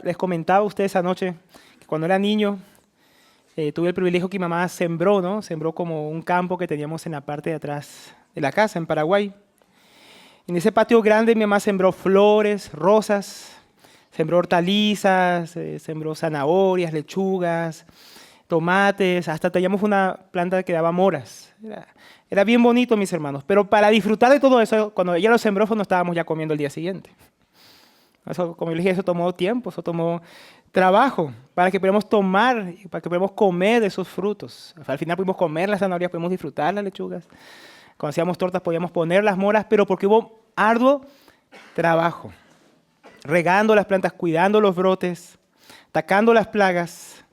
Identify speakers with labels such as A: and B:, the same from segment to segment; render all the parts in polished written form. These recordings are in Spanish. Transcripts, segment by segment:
A: Les comentaba a ustedes anoche que cuando era niño tuve el privilegio que mi mamá sembró, ¿no? Sembró como un campo que teníamos en la parte de atrás de la casa, en Paraguay. En ese patio grande mi mamá sembró flores, rosas, sembró hortalizas, sembró zanahorias, lechugas, tomates, hasta teníamos una planta que daba moras. Era bien bonito, mis hermanos, pero para disfrutar de todo eso, cuando ella lo sembró, pues no estábamos ya comiendo el día siguiente. Eso, como yo les dije, eso tomó tiempo, eso tomó trabajo para que podamos tomar, para que podamos comer de esos frutos. Al final pudimos comer las zanahorias, pudimos disfrutar las lechugas. Cuando hacíamos tortas podíamos poner las moras, pero porque hubo arduo trabajo. Regando las plantas, cuidando los brotes, atacando las plagas.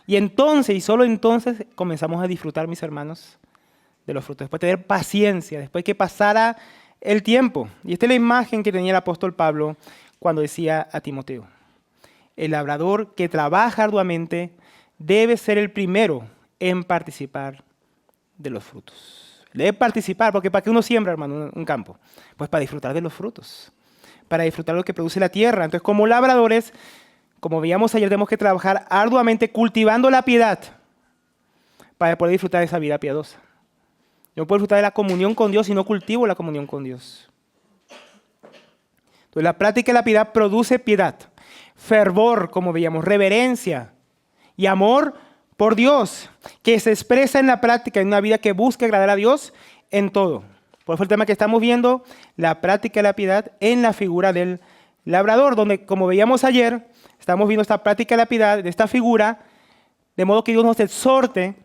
A: Y entonces, y solo entonces, comenzamos a disfrutar, mis hermanos, de los frutos. Después de tener paciencia, después que pasara el tiempo. Y esta es la imagen que tenía el apóstol Pablo cuando decía a Timoteo: el labrador que trabaja arduamente debe ser el primero en participar de los frutos. Debe participar, porque ¿para qué uno siembra, hermano, un campo? Pues para disfrutar de los frutos, para disfrutar de lo que produce la tierra. Entonces, como labradores, como veíamos ayer, tenemos que trabajar arduamente cultivando la piedad para poder disfrutar de esa vida piadosa. Yo no puedo disfrutar de la comunión con Dios si no cultivo la comunión con Dios. Entonces, la práctica de la piedad produce piedad, fervor, como veíamos, reverencia y amor por Dios, que se expresa en la práctica, en una vida que busca agradar a Dios en todo. Por eso el tema que estamos viendo, la práctica de la piedad en la figura del labrador, donde, como veíamos ayer, estamos viendo esta práctica de la piedad, de esta figura, de modo que Dios nos exhorte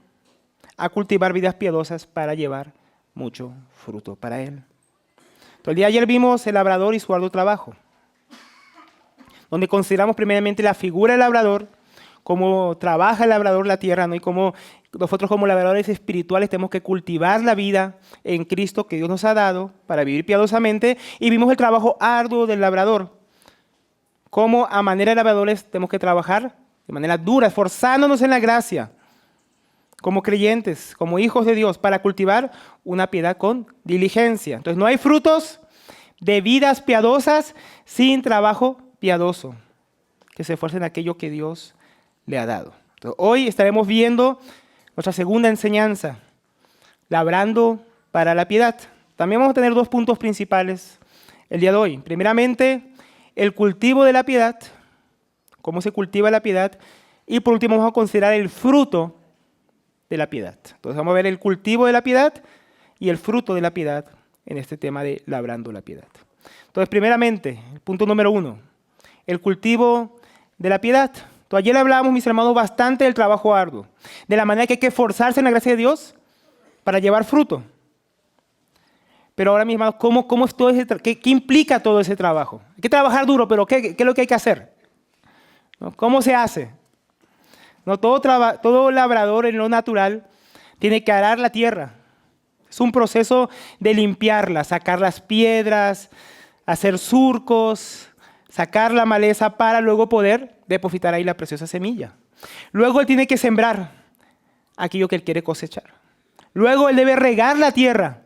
A: a cultivar vidas piadosas para llevar mucho fruto para Él. Entonces, el día de ayer vimos el labrador y su arduo trabajo, donde consideramos primeramente la figura del labrador, cómo trabaja el labrador la tierra, ¿no? Y cómo nosotros como labradores espirituales tenemos que cultivar la vida en Cristo que Dios nos ha dado para vivir piadosamente. Y vimos el trabajo arduo del labrador, cómo a manera de labradores tenemos que trabajar de manera dura, esforzándonos en la gracia, como creyentes, como hijos de Dios, para cultivar una piedad con diligencia. Entonces no hay frutos de vidas piadosas sin trabajo piadoso, que se esfuercen en aquello que Dios le ha dado. Entonces, hoy estaremos viendo nuestra segunda enseñanza, labrando para la piedad. También vamos a tener dos puntos principales el día de hoy. Primeramente, el cultivo de la piedad, cómo se cultiva la piedad, y por último vamos a considerar el fruto de la piedad. Entonces vamos a ver el cultivo de la piedad y el fruto de la piedad en este tema de labrando la piedad. Entonces, primeramente, el punto número 1, el cultivo de la piedad. Entonces, ayer hablábamos, mis hermanos, bastante del trabajo arduo, de la manera que hay que esforzarse en la gracia de Dios para llevar fruto. Pero ahora, mis hermanos, ¿cómo es todo qué implica todo ese trabajo? Hay que trabajar duro, pero ¿qué es lo que hay que hacer? ¿No? ¿Cómo se hace? No, todo labrador en lo natural tiene que arar la tierra. Es un proceso de limpiarla, sacar las piedras, hacer surcos, sacar la maleza para luego poder depositar ahí la preciosa semilla. Luego él tiene que sembrar aquello que él quiere cosechar. Luego él debe regar la tierra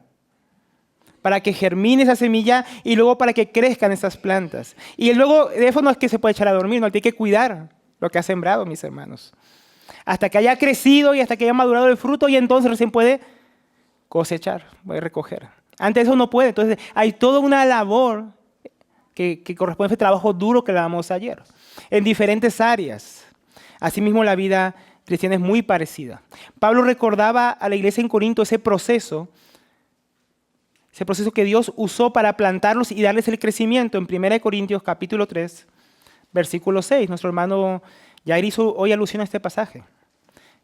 A: para que germine esa semilla y luego para que crezcan esas plantas. Y luego de eso no es que se puede echar a dormir, no, él tiene que cuidar lo que ha sembrado, mis hermanos, hasta que haya crecido y hasta que haya madurado el fruto, y entonces recién puede cosechar, puede recoger. Antes de eso no puede. Entonces hay toda una labor que corresponde a ese trabajo duro que hablamos ayer, en diferentes áreas. Asimismo, la vida cristiana es muy parecida. Pablo recordaba a la iglesia en Corinto ese proceso que Dios usó para plantarlos y darles el crecimiento. En 1 Corintios capítulo 3, versículo 6, nuestro hermano Jair hizo hoy alusión a este pasaje.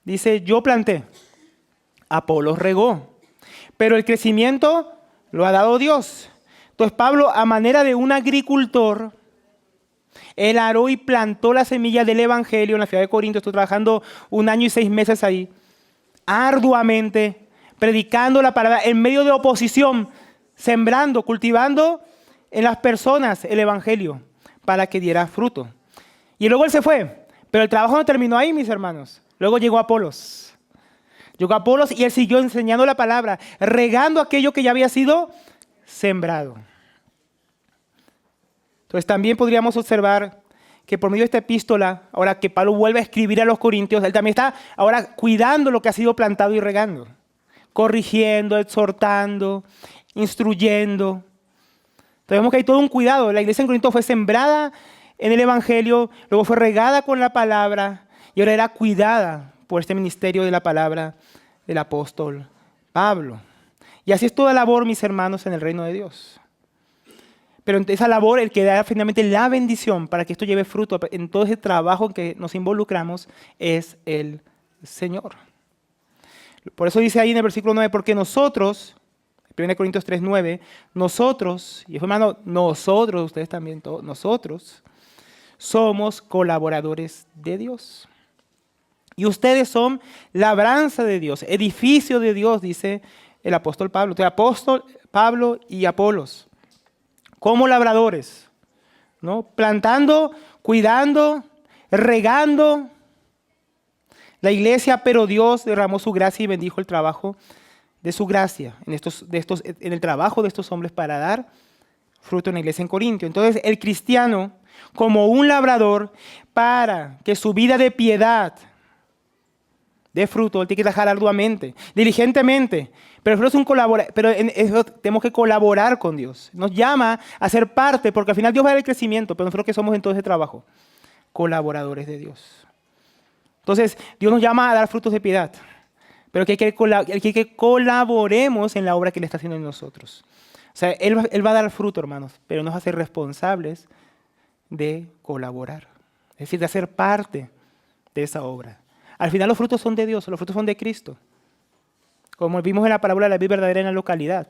A: Dice: yo planté, Apolos regó, pero el crecimiento lo ha dado Dios. Entonces Pablo, a manera de un agricultor, él aró y plantó la semilla del evangelio en la ciudad de Corinto. Estuvo trabajando 1 año y 6 meses ahí, arduamente, predicando la palabra en medio de oposición, sembrando, cultivando en las personas el evangelio para que diera fruto. Y luego él se fue, pero el trabajo no terminó ahí, mis hermanos. Luego llegó Apolos. Llegó Apolos y él siguió enseñando la palabra, regando aquello que ya había sido sembrado. Entonces también podríamos observar que por medio de esta epístola, ahora que Pablo vuelve a escribir a los corintios, él también está ahora cuidando lo que ha sido plantado y regando, corrigiendo, exhortando, instruyendo. Entonces vemos que hay todo un cuidado. La iglesia en Corinto fue sembrada en el Evangelio, luego fue regada con la palabra y ahora era cuidada por este ministerio de la palabra del apóstol Pablo. Y así es toda labor, mis hermanos, en el reino de Dios. Pero en esa labor, el que da finalmente la bendición para que esto lleve fruto en todo ese trabajo en que nos involucramos es el Señor. Por eso dice ahí en el versículo 9, porque nosotros, 1 Corintios 3, 9, nosotros, y hermano, nosotros, ustedes también, todos, nosotros, somos colaboradores de Dios. Y ustedes son labranza de Dios, edificio de Dios, dice el apóstol Pablo. Entonces, apóstol Pablo y Apolos, como labradores, ¿no? Plantando, cuidando, regando la iglesia, pero Dios derramó su gracia y bendijo el trabajo de su gracia en el trabajo de estos hombres para dar fruto en la iglesia en Corintio. Entonces, el cristiano, como un labrador, para que su vida de piedad dé fruto, él tiene que trabajar arduamente, diligentemente, pero tenemos que colaborar con Dios. Nos llama a ser parte, porque al final Dios va a dar el crecimiento, pero nosotros que somos en todo ese trabajo, colaboradores de Dios. Entonces, Dios nos llama a dar frutos de piedad, pero que colaboremos en la obra que Él está haciendo en nosotros. O sea, Él va a dar fruto, hermanos, pero nos hace responsables de colaborar, es decir, de hacer parte de esa obra. Al final los frutos son de Dios, los frutos son de Cristo. Como vimos en la parábola de la vid verdadera en la localidad.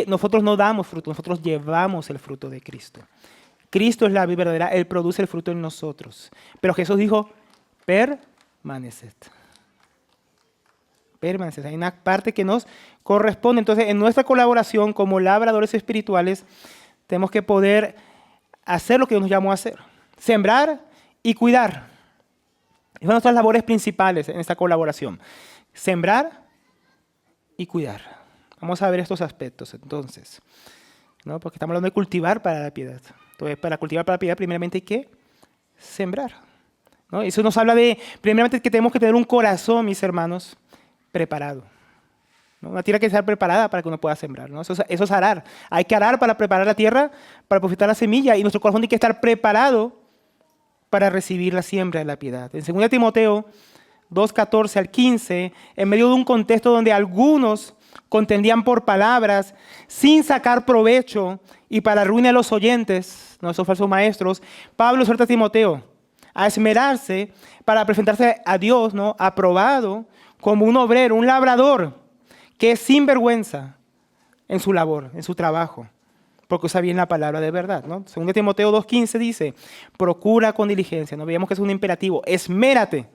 A: Nosotros no damos fruto, nosotros llevamos el fruto de Cristo. Cristo es la vid verdadera, Él produce el fruto en nosotros. Pero Jesús dijo, permaneced. Permaneced. Hay una parte que nos corresponde. Entonces, en nuestra colaboración como labradores espirituales, tenemos que poder hacer lo que Dios nos llamó a hacer. Sembrar y cuidar. Esas son nuestras labores principales en esta colaboración. Sembrar y cuidar. Vamos a ver estos aspectos entonces, ¿no? Porque estamos hablando de cultivar para la piedad. Entonces, para cultivar para la piedad, primeramente hay que sembrar, ¿no? Eso nos habla de, primeramente, que tenemos que tener un corazón, mis hermanos, preparado, ¿no? Una tierra que sea preparada para que uno pueda sembrar, ¿no? Eso es arar. Hay que arar para preparar la tierra, para profetar la semilla, y nuestro corazón tiene que estar preparado para recibir la siembra de la piedad. En 2 Timoteo 2, 14 al 15, en medio de un contexto donde algunos contendían por palabras sin sacar provecho y para ruina de los oyentes, ¿no? Esos falsos maestros, Pablo exhorta a Timoteo a esmerarse para presentarse a Dios, ¿no? Aprobado como un obrero, un labrador, que es sin vergüenza en su labor, en su trabajo, porque usa bien la palabra de verdad, ¿no? 2 Timoteo 2:15 dice, procura con diligencia, ¿no? Veíamos que es un imperativo, esmérate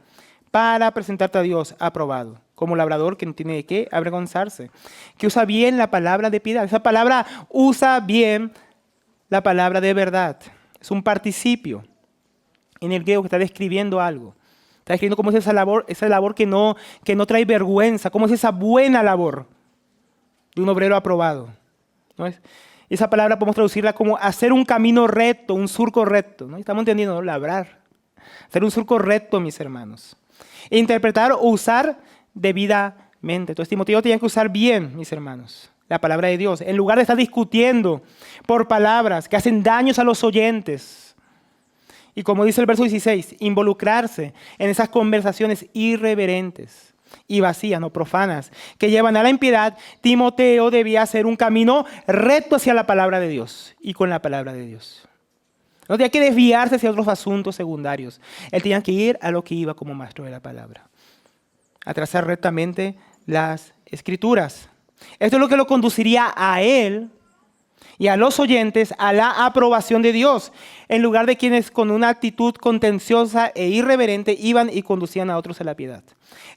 A: para presentarte a Dios aprobado, como labrador que no tiene de qué avergonzarse, que usa bien la palabra de piedad. Esa palabra usa bien la palabra de verdad. Es un participio en el griego que está describiendo algo. Está describiendo cómo es esa labor que no trae vergüenza, cómo es esa buena labor de un obrero aprobado, ¿no? Esa palabra podemos traducirla como hacer un camino recto, un surco recto, ¿no? Estamos entendiendo, ¿no? Labrar. Hacer un surco recto, mis hermanos. E interpretar o usar debidamente. Entonces, Timoteo tenía que usar bien, mis hermanos, la palabra de Dios, en lugar de estar discutiendo por palabras que hacen daños a los oyentes. Y como dice el verso 16, involucrarse en esas conversaciones irreverentes y vacías, no profanas, que llevan a la impiedad. Timoteo debía hacer un camino recto hacia la palabra de Dios y con la palabra de Dios. No tenía que desviarse hacia otros asuntos secundarios. Él tenía que ir a lo que iba como maestro de la palabra, a trazar rectamente las escrituras. Esto es lo que lo conduciría a él y a los oyentes a la aprobación de Dios, en lugar de quienes con una actitud contenciosa e irreverente iban y conducían a otros a la piedad.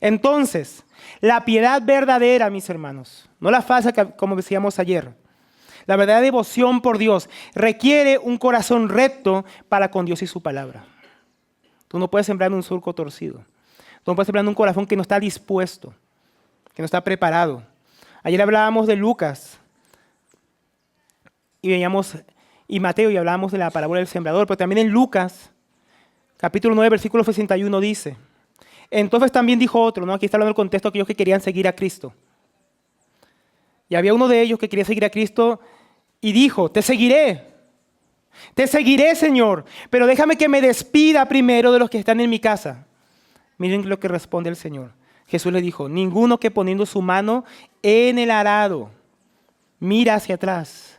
A: Entonces, la piedad verdadera, mis hermanos, no la falsa como decíamos ayer, la verdadera devoción por Dios requiere un corazón recto para con Dios y su palabra. Tú no puedes sembrar un surco torcido. Tú no puedes sembrar un corazón que no está dispuesto, que no está preparado. Ayer hablábamos de Lucas y veíamos y Mateo, y hablamos de la parábola del sembrador, pero también en Lucas, capítulo 9, versículo 61 dice, entonces también dijo otro, ¿no? Aquí está hablando el contexto de aquellos que querían seguir a Cristo. Y había uno de ellos que quería seguir a Cristo y dijo, te seguiré, Señor, pero déjame que me despida primero de los que están en mi casa. Miren lo que responde el Señor. Jesús le dijo, ninguno que poniendo su mano en el arado mira hacia atrás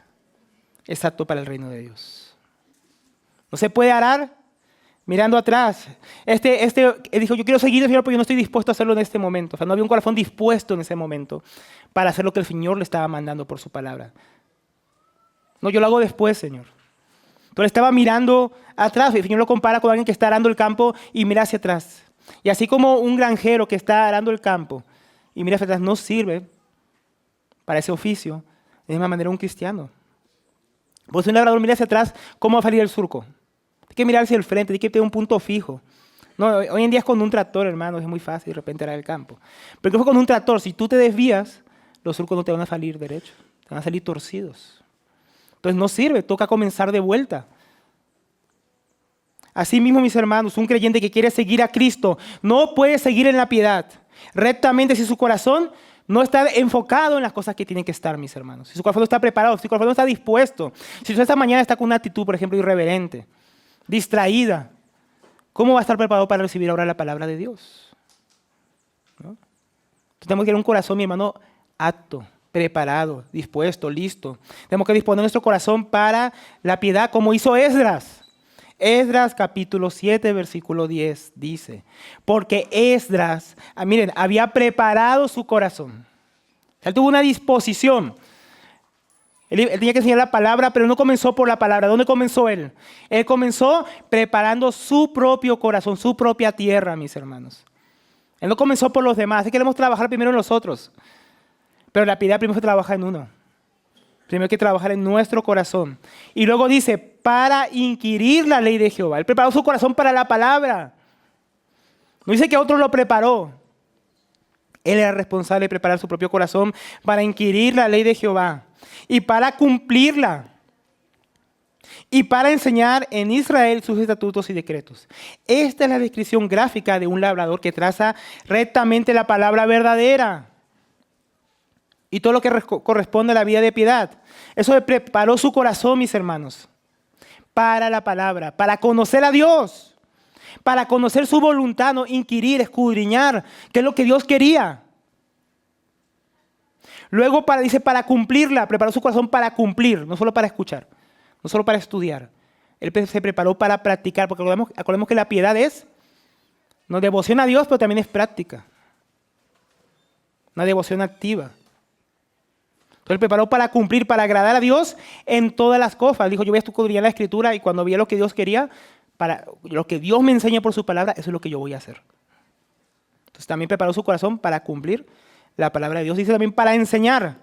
A: es apto para el reino de Dios. No se puede arar mirando atrás. Dijo, yo quiero seguir al Señor, pero yo no estoy dispuesto a hacerlo en este momento. O sea, no había un corazón dispuesto en ese momento para hacer lo que el Señor le estaba mandando por su palabra. No, yo lo hago después, Señor. Entonces estaba mirando atrás. El Señor lo compara con alguien que está arando el campo y mira hacia atrás. Y así como un granjero que está arando el campo y mira hacia atrás no sirve para ese oficio, de la misma manera un cristiano. Pues un labrador mira hacia atrás, ¿cómo va a salir el surco? Hay que mirar hacia el frente, hay que tener un punto fijo. No, hoy en día es con un tractor, hermano, es muy fácil de repente arar el campo. Pero fue con un tractor, si tú te desvías, los surcos no te van a salir derechos, te van a salir torcidos. Entonces no sirve, toca comenzar de vuelta. Así mismo, mis hermanos, un creyente que quiere seguir a Cristo no puede seguir en la piedad rectamente si su corazón no está enfocado en las cosas que tienen que estar, mis hermanos. Si su corazón no está preparado, si su corazón no está dispuesto, si usted esta mañana está con una actitud, por ejemplo, irreverente, distraída, ¿cómo va a estar preparado para recibir ahora la palabra de Dios? ¿No? Entonces, tenemos que tener un corazón, mi hermano, apto, preparado, dispuesto, listo. Tenemos que disponer nuestro corazón para la piedad, como hizo Esdras. Esdras capítulo 7, versículo 10 dice, porque Esdras, miren, había preparado su corazón. O sea, él tuvo una disposición. Él tenía que enseñar la palabra, pero no comenzó por la palabra. ¿Dónde comenzó él? Él comenzó preparando su propio corazón, su propia tierra, mis hermanos. Él no comenzó por los demás. Así que queremos trabajar primero en nosotros. Pero la piedad primero se trabaja en uno. Primero hay que trabajar en nuestro corazón. Y luego dice, para inquirir la ley de Jehová. Él preparó su corazón para la palabra. No dice que otro lo preparó. Él era responsable de preparar su propio corazón para inquirir la ley de Jehová. Y para cumplirla. Y para enseñar en Israel sus estatutos y decretos. Esta es la descripción gráfica de un labrador que traza rectamente la palabra verdadera. Y todo lo que corresponde a la vida de piedad. Eso preparó su corazón, mis hermanos, para la palabra, para conocer a Dios, para conocer su voluntad, no inquirir, escudriñar, qué es lo que Dios quería. Luego dice para cumplirla, preparó su corazón para cumplir, no solo para escuchar, no solo para estudiar. Él se preparó para practicar, porque acordemos que la piedad es no devoción a Dios, pero también es práctica. Una devoción activa. Él preparó para cumplir, para agradar a Dios en todas las cosas. Dijo, yo voy a escudriñar la Escritura y cuando veía lo que Dios quería, para lo que Dios me enseña por su palabra, eso es lo que yo voy a hacer. Entonces también preparó su corazón para cumplir la palabra de Dios. Dice también para enseñar,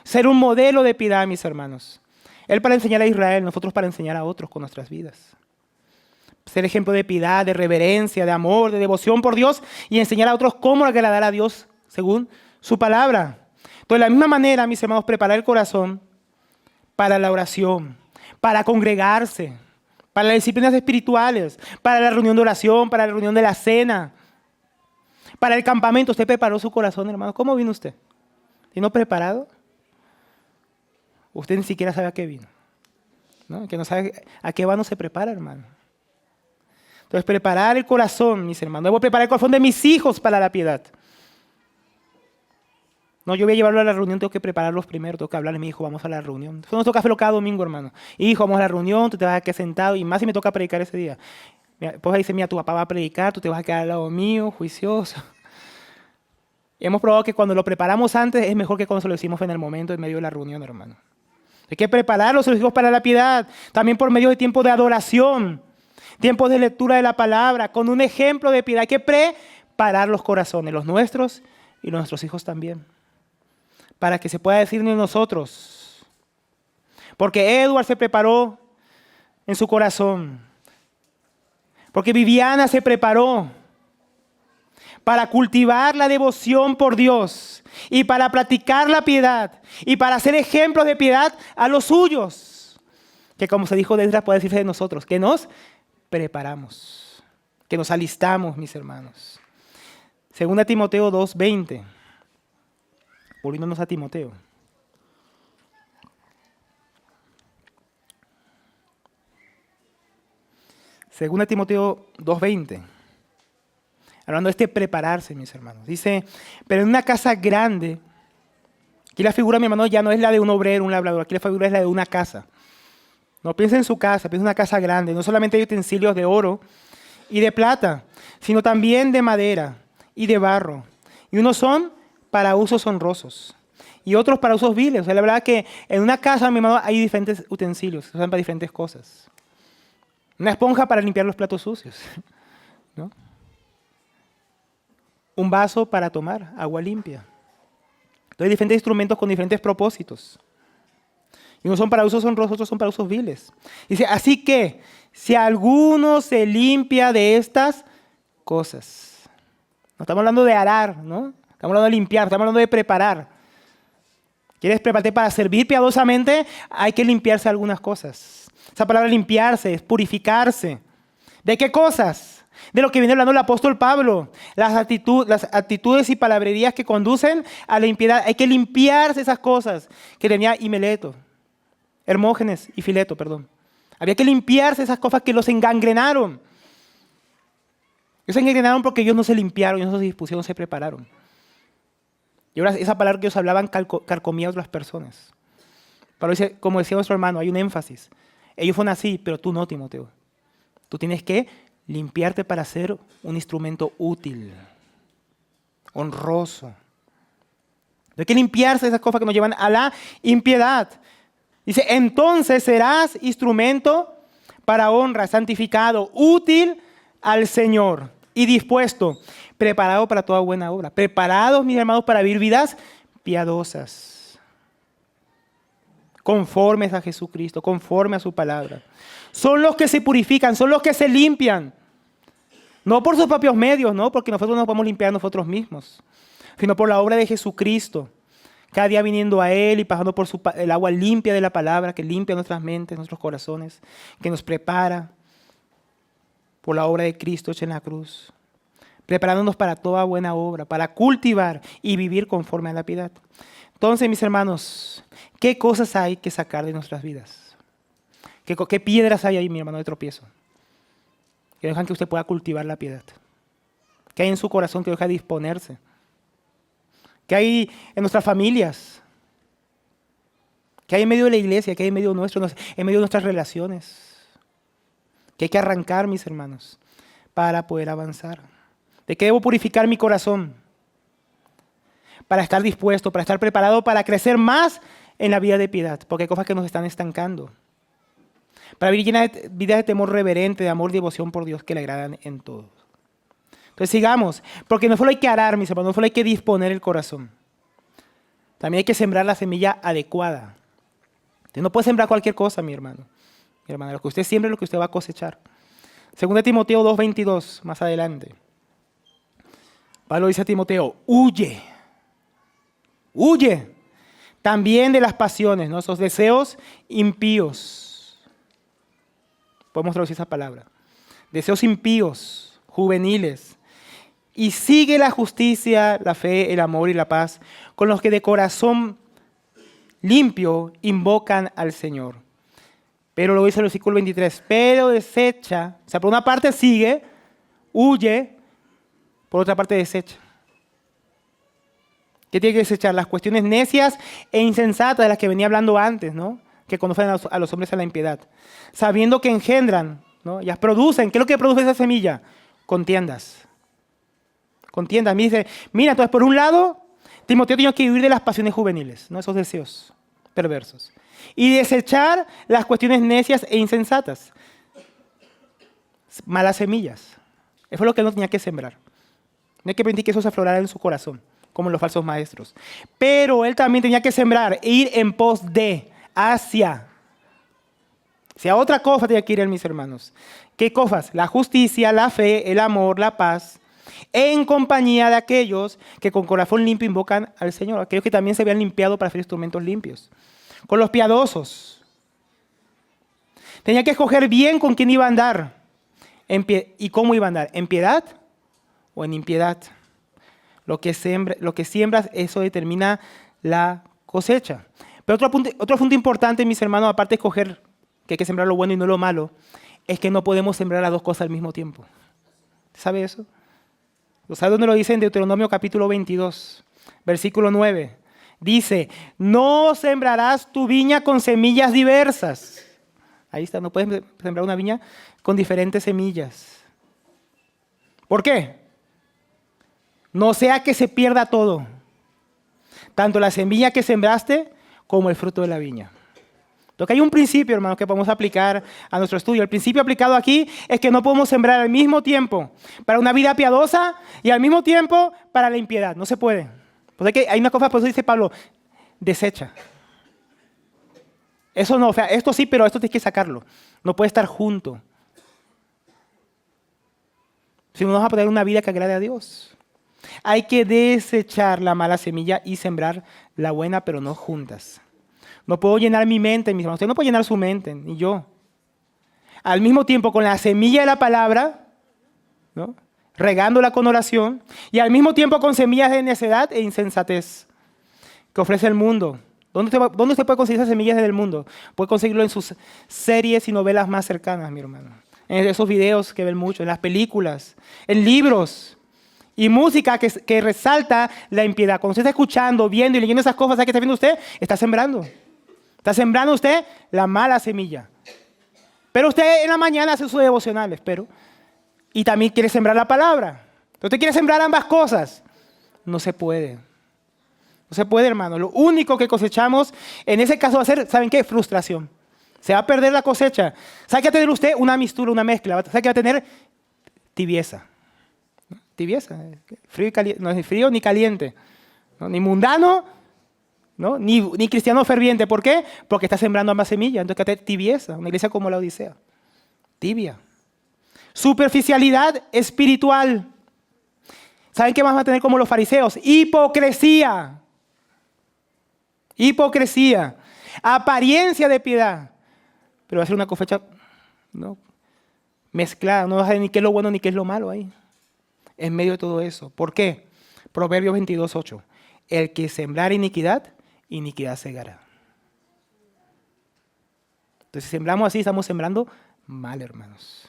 A: ser un modelo de piedad, mis hermanos. Él para enseñar a Israel, nosotros para enseñar a otros con nuestras vidas. Ser ejemplo de piedad, de reverencia, de amor, de devoción por Dios y enseñar a otros cómo agradar a Dios según su palabra. Entonces, de la misma manera, mis hermanos, preparar el corazón para la oración, para congregarse, para las disciplinas espirituales, para la reunión de oración, para la reunión de la cena, para el campamento. Usted preparó su corazón, hermano. ¿Cómo vino usted? ¿Vino preparado? Usted ni siquiera sabe a qué vino, ¿no? Que no sabe a qué va, no se prepara, hermano. Entonces, preparar el corazón, mis hermanos. Debo preparar el corazón de mis hijos para la piedad. No, yo voy a llevarlo a la reunión, tengo que prepararlos primero, tengo que hablarle a mi hijo, vamos a la reunión. Eso nos toca hacerlo cada domingo, hermano. Hijo, vamos a la reunión, tú te vas a quedar sentado, y más si me toca predicar ese día. Mi esposa dice, mira, tu papá va a predicar, tú te vas a quedar al lado mío, juicioso. Y hemos probado que cuando lo preparamos antes es mejor que cuando se lo decimos en el momento, en medio de la reunión, hermano. Hay que prepararlos, los hijos, para la piedad, también por medio de tiempo de adoración, tiempos de lectura de la palabra, con un ejemplo de piedad. Hay que preparar los corazones, los nuestros y los de nuestros hijos también, para que se pueda decir de nosotros. Porque Edward se preparó en su corazón. Porque Viviana se preparó para cultivar la devoción por Dios y para practicar la piedad y para ser ejemplos de piedad a los suyos. que como se dijo de Esdras, puede decirse de nosotros, que nos preparamos, que nos alistamos, mis hermanos. 2 Timoteo 2:20, volviéndonos a Timoteo. Segunda Timoteo 2:20, hablando de este prepararse, mis hermanos. Dice, pero en una casa grande, aquí la figura, mi hermano, ya no es la de un obrero, un labrador, aquí la figura es la de una casa. No piensa en su casa, piensa en una casa grande. No solamente hay utensilios de oro y de plata, sino también de madera y de barro. Y unos son para usos honrosos y otros para usos viles. O sea, la verdad que en una casa, mi hermano, hay diferentes utensilios, se usan para diferentes cosas. Una esponja para limpiar los platos sucios, ¿no? Un vaso para tomar agua limpia. Entonces, hay diferentes instrumentos con diferentes propósitos. Y unos son para usos honrosos, otros son para usos viles. Dice, así que, si alguno se limpia de estas cosas. No estamos hablando de arar, ¿no? Estamos hablando de limpiar, estamos hablando de preparar. ¿Quieres prepararte para servir piadosamente? Hay que limpiarse algunas cosas. Esa palabra limpiarse es purificarse. ¿De qué cosas? De lo que viene hablando el apóstol Pablo. Las actitudes y palabrerías que conducen a la impiedad. Hay que limpiarse esas cosas que tenía Hermógenes y Fileto, perdón. Había que limpiarse esas cosas que los engangrenaron. Ellos se engangrenaron porque ellos no se limpiaron, ellos no se dispusieron, no se prepararon. Y ahora esa palabra que ellos hablaban carcomía a otras personas. Pablo dice, como decía nuestro hermano, hay un énfasis. Ellos fueron así, pero tú no, Timoteo. Tú tienes que limpiarte para ser un instrumento útil, honroso. Hay que limpiarse de esas cosas que nos llevan a la impiedad. Dice, entonces serás instrumento para honra, santificado, útil al Señor y dispuesto, preparado para toda buena obra. Preparados, mis hermanos, para vivir vidas piadosas, conformes a Jesucristo, conforme a su palabra. Son los que se purifican, son los que se limpian. No por sus propios medios, no, porque nosotros nos podemos limpiar nosotros mismos, sino por la obra de Jesucristo. Cada día viniendo a Él y pasando por el agua limpia de la palabra, que limpia nuestras mentes, nuestros corazones, que nos prepara por la obra de Cristo hecha en la cruz, preparándonos para toda buena obra, para cultivar y vivir conforme a la piedad. Entonces, mis hermanos, ¿qué cosas hay que sacar de nuestras vidas? ¿Qué piedras hay ahí, mi hermano, de tropiezo? Que dejan que usted pueda cultivar la piedad. ¿Qué hay en su corazón que deja disponerse? ¿Qué hay en nuestras familias? ¿Qué hay en medio de la iglesia? ¿Qué hay en medio nuestro, en medio de nuestras relaciones? ¿Qué hay que arrancar, mis hermanos, para poder avanzar? ¿De qué debo purificar mi corazón? Para estar dispuesto, para estar preparado, para crecer más en la vida de piedad, porque hay cosas que nos están estancando. Para vivir llena de vidas de temor reverente, de amor y devoción por Dios que le agradan en todo. Entonces sigamos, porque no solo hay que arar, mis hermanos, no solo hay que disponer el corazón. También hay que sembrar la semilla adecuada. Usted no puede sembrar cualquier cosa, mi hermano. Mi hermana, lo que usted siembre es lo que usted va a cosechar. 2 Timoteo 2:22, más adelante. Pablo dice a Timoteo, huye también de las pasiones, ¿no? Esos deseos impíos. Podemos traducir esa palabra. Deseos impíos, juveniles. Y sigue la justicia, la fe, el amor y la paz con los que de corazón limpio invocan al Señor. Pero lo dice el versículo 23, pero desecha, o sea, por una parte sigue, huye, por otra parte desecha. ¿Qué tiene que desechar? Las cuestiones necias e insensatas de las que venía hablando antes, ¿no? Que conducen a los hombres a la impiedad. Sabiendo que engendran, ¿no? Ellas producen. ¿Qué es lo que produce esa semilla? Contiendas. Contiendas. Me dice, mira, entonces por un lado, Timoteo tiene que huir de las pasiones juveniles, ¿no? Esos deseos perversos. Y desechar las cuestiones necias e insensatas. Malas semillas. Eso es lo que él no tenía que sembrar. No hay que permitir que eso se aflorara en su corazón, como los falsos maestros. Pero él también tenía que sembrar e ir en pos de, hacia otra cosa tenía que ir él, mis hermanos. ¿Qué cosas? La justicia, la fe, el amor, la paz, en compañía de aquellos que con corazón limpio invocan al Señor, aquellos que también se habían limpiado para ser instrumentos limpios. Con los piadosos. Tenía que escoger bien con quién iba a andar y cómo iba a andar, en piedad o en impiedad. Lo que siembras, eso determina la cosecha. Pero otro punto importante, mis hermanos, aparte de escoger que hay que sembrar lo bueno y no lo malo, es que no podemos sembrar las dos cosas al mismo tiempo. ¿Sabe eso? ¿Sabe dónde lo dice? En Deuteronomio capítulo 22, versículo 9. Dice, no sembrarás tu viña con semillas diversas. Ahí está, no puedes sembrar una viña con diferentes semillas. ¿Por qué? No sea que se pierda todo. Tanto la semilla que sembraste como el fruto de la viña. Entonces hay un principio, hermanos, que podemos aplicar a nuestro estudio. El principio aplicado aquí es que no podemos sembrar al mismo tiempo para una vida piadosa y al mismo tiempo para la impiedad. No se puede. Pues hay una cosa, por eso dice Pablo, desecha. Eso no, o sea, esto sí, pero esto tienes que sacarlo. No puede estar junto. Si no, vamos a poner una vida que agrade a Dios. Hay que desechar la mala semilla y sembrar la buena, pero no juntas. No puedo llenar mi mente, mis hermanos. Usted no puede llenar su mente, ni yo. Al mismo tiempo, con la semilla de la palabra, ¿no? Regándola con oración, y al mismo tiempo con semillas de necedad e insensatez que ofrece el mundo. ¿Dónde usted puede conseguir esas semillas del mundo? Puede conseguirlo en sus series y novelas más cercanas, mi hermano. En esos videos que ven mucho, en las películas, en libros. Y música que resalta la impiedad. Cuando usted está escuchando, viendo y leyendo esas cosas, ¿sabe qué está viendo usted? Está sembrando. Está sembrando usted la mala semilla. Pero usted en la mañana hace sus devocionales, y también quiere sembrar la palabra. Usted quiere sembrar ambas cosas. No se puede. No se puede, hermano. Lo único que cosechamos en ese caso va a ser, ¿saben qué? Frustración. Se va a perder la cosecha. ¿Sabe qué va a tener usted? Una mistura, una mezcla. ¿Sabe qué va a tener? Tibieza. Tibieza. Frío y caliente. No es ni frío ni caliente. ¿No? Ni mundano, ¿no? Ni cristiano ferviente. ¿Por qué? Porque está sembrando ambas semillas. Entonces, ¿qué va a tener? Tibieza. Una iglesia como la Odisea. Tibia. Superficialidad espiritual. ¿Saben qué más va a tener como los fariseos? Hipocresía. Hipocresía. Apariencia de piedad. Pero va a ser una cosecha, ¿no? Mezclada. No vas a saber ni qué es lo bueno ni qué es lo malo ahí. En medio de todo eso. ¿Por qué? Proverbios 22:8. El que sembrar iniquidad, iniquidad segará. Entonces, si sembramos así, estamos sembrando mal, hermanos.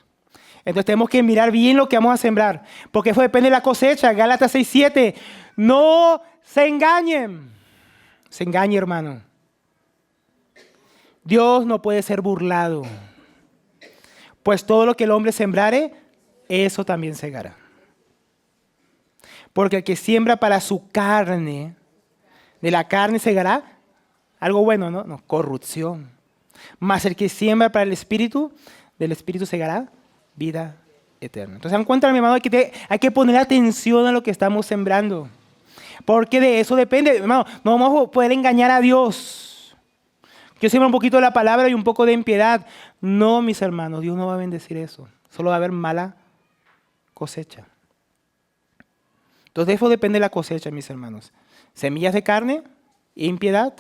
A: Entonces tenemos que mirar bien lo que vamos a sembrar, porque eso depende de la cosecha. Gálatas 6:7. No se engañen. Se engañe, hermano. Dios no puede ser burlado, pues todo lo que el hombre sembrare, eso también segará. Porque el que siembra para su carne, de la carne segará algo bueno, ¿no? No, corrupción. Mas el que siembra para el espíritu, del espíritu segará vida eterna. Entonces, ¿se dan cuenta, mi hermano? Hay que poner atención a lo que estamos sembrando. Porque de eso depende, hermano. No vamos a poder engañar a Dios. Yo siembro un poquito de la palabra y un poco de impiedad. No, mis hermanos, Dios no va a bendecir eso. Solo va a haber mala cosecha. Entonces, de eso depende la cosecha, mis hermanos. Semillas de carne, impiedad,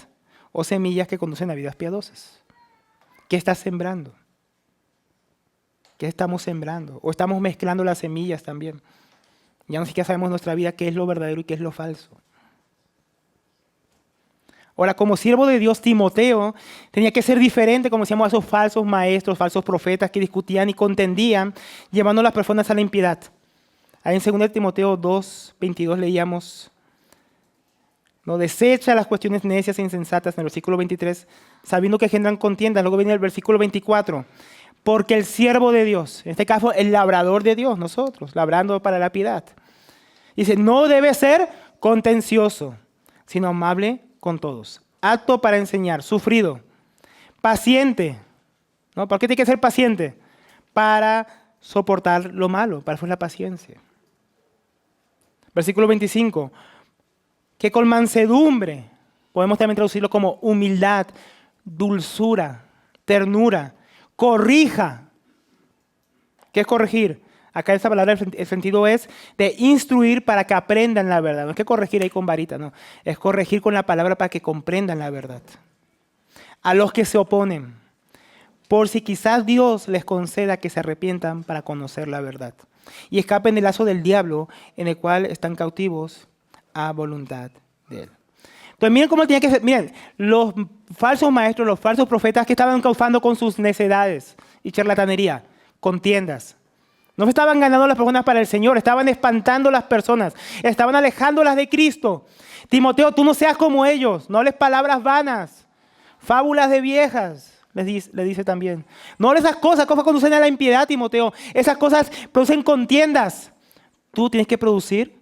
A: o semillas que conducen a vidas piadosas. ¿Qué estás sembrando? ¿Qué estamos sembrando? O estamos mezclando las semillas también. Ya no siquiera sabemos en nuestra vida qué es lo verdadero y qué es lo falso. Ahora, como siervo de Dios, Timoteo tenía que ser diferente, como decíamos, a esos falsos maestros, falsos profetas que discutían y contendían, llevando a las personas a la impiedad. Ahí en 2 Timoteo 2:22 leíamos, no desecha las cuestiones necias e insensatas, en el versículo 23, sabiendo que engendran contiendas. Luego viene el versículo 24, porque el siervo de Dios, en este caso el labrador de Dios, nosotros, labrando para la piedad, dice, no debe ser contencioso, sino amable con todos, apto para enseñar, sufrido, paciente. ¿No? ¿Por qué tiene que ser paciente? Para soportar lo malo, para eso es la paciencia. Versículo 25, que con mansedumbre, podemos también traducirlo como humildad, dulzura, ternura, corrija. ¿Qué es corregir? Acá esa palabra, el sentido es de instruir para que aprendan la verdad. No es que corregir ahí con varita, no. Es corregir con la palabra para que comprendan la verdad. A los que se oponen. por si quizás Dios les conceda que se arrepientan para conocer la verdad y escapen del lazo del diablo en el cual están cautivos a voluntad de él. Entonces miren cómo tenía que ser. Miren, los falsos maestros, los falsos profetas que estaban causando con sus necedades y charlatanería, contiendas. No se estaban ganando las personas para el Señor, estaban espantando a las personas, estaban alejándolas de Cristo. Timoteo, tú no seas como ellos, no hables palabras vanas, fábulas de viejas, le dice también. No hables esas cosas conducen a la impiedad, Timoteo. Esas cosas producen contiendas. Tú tienes que producir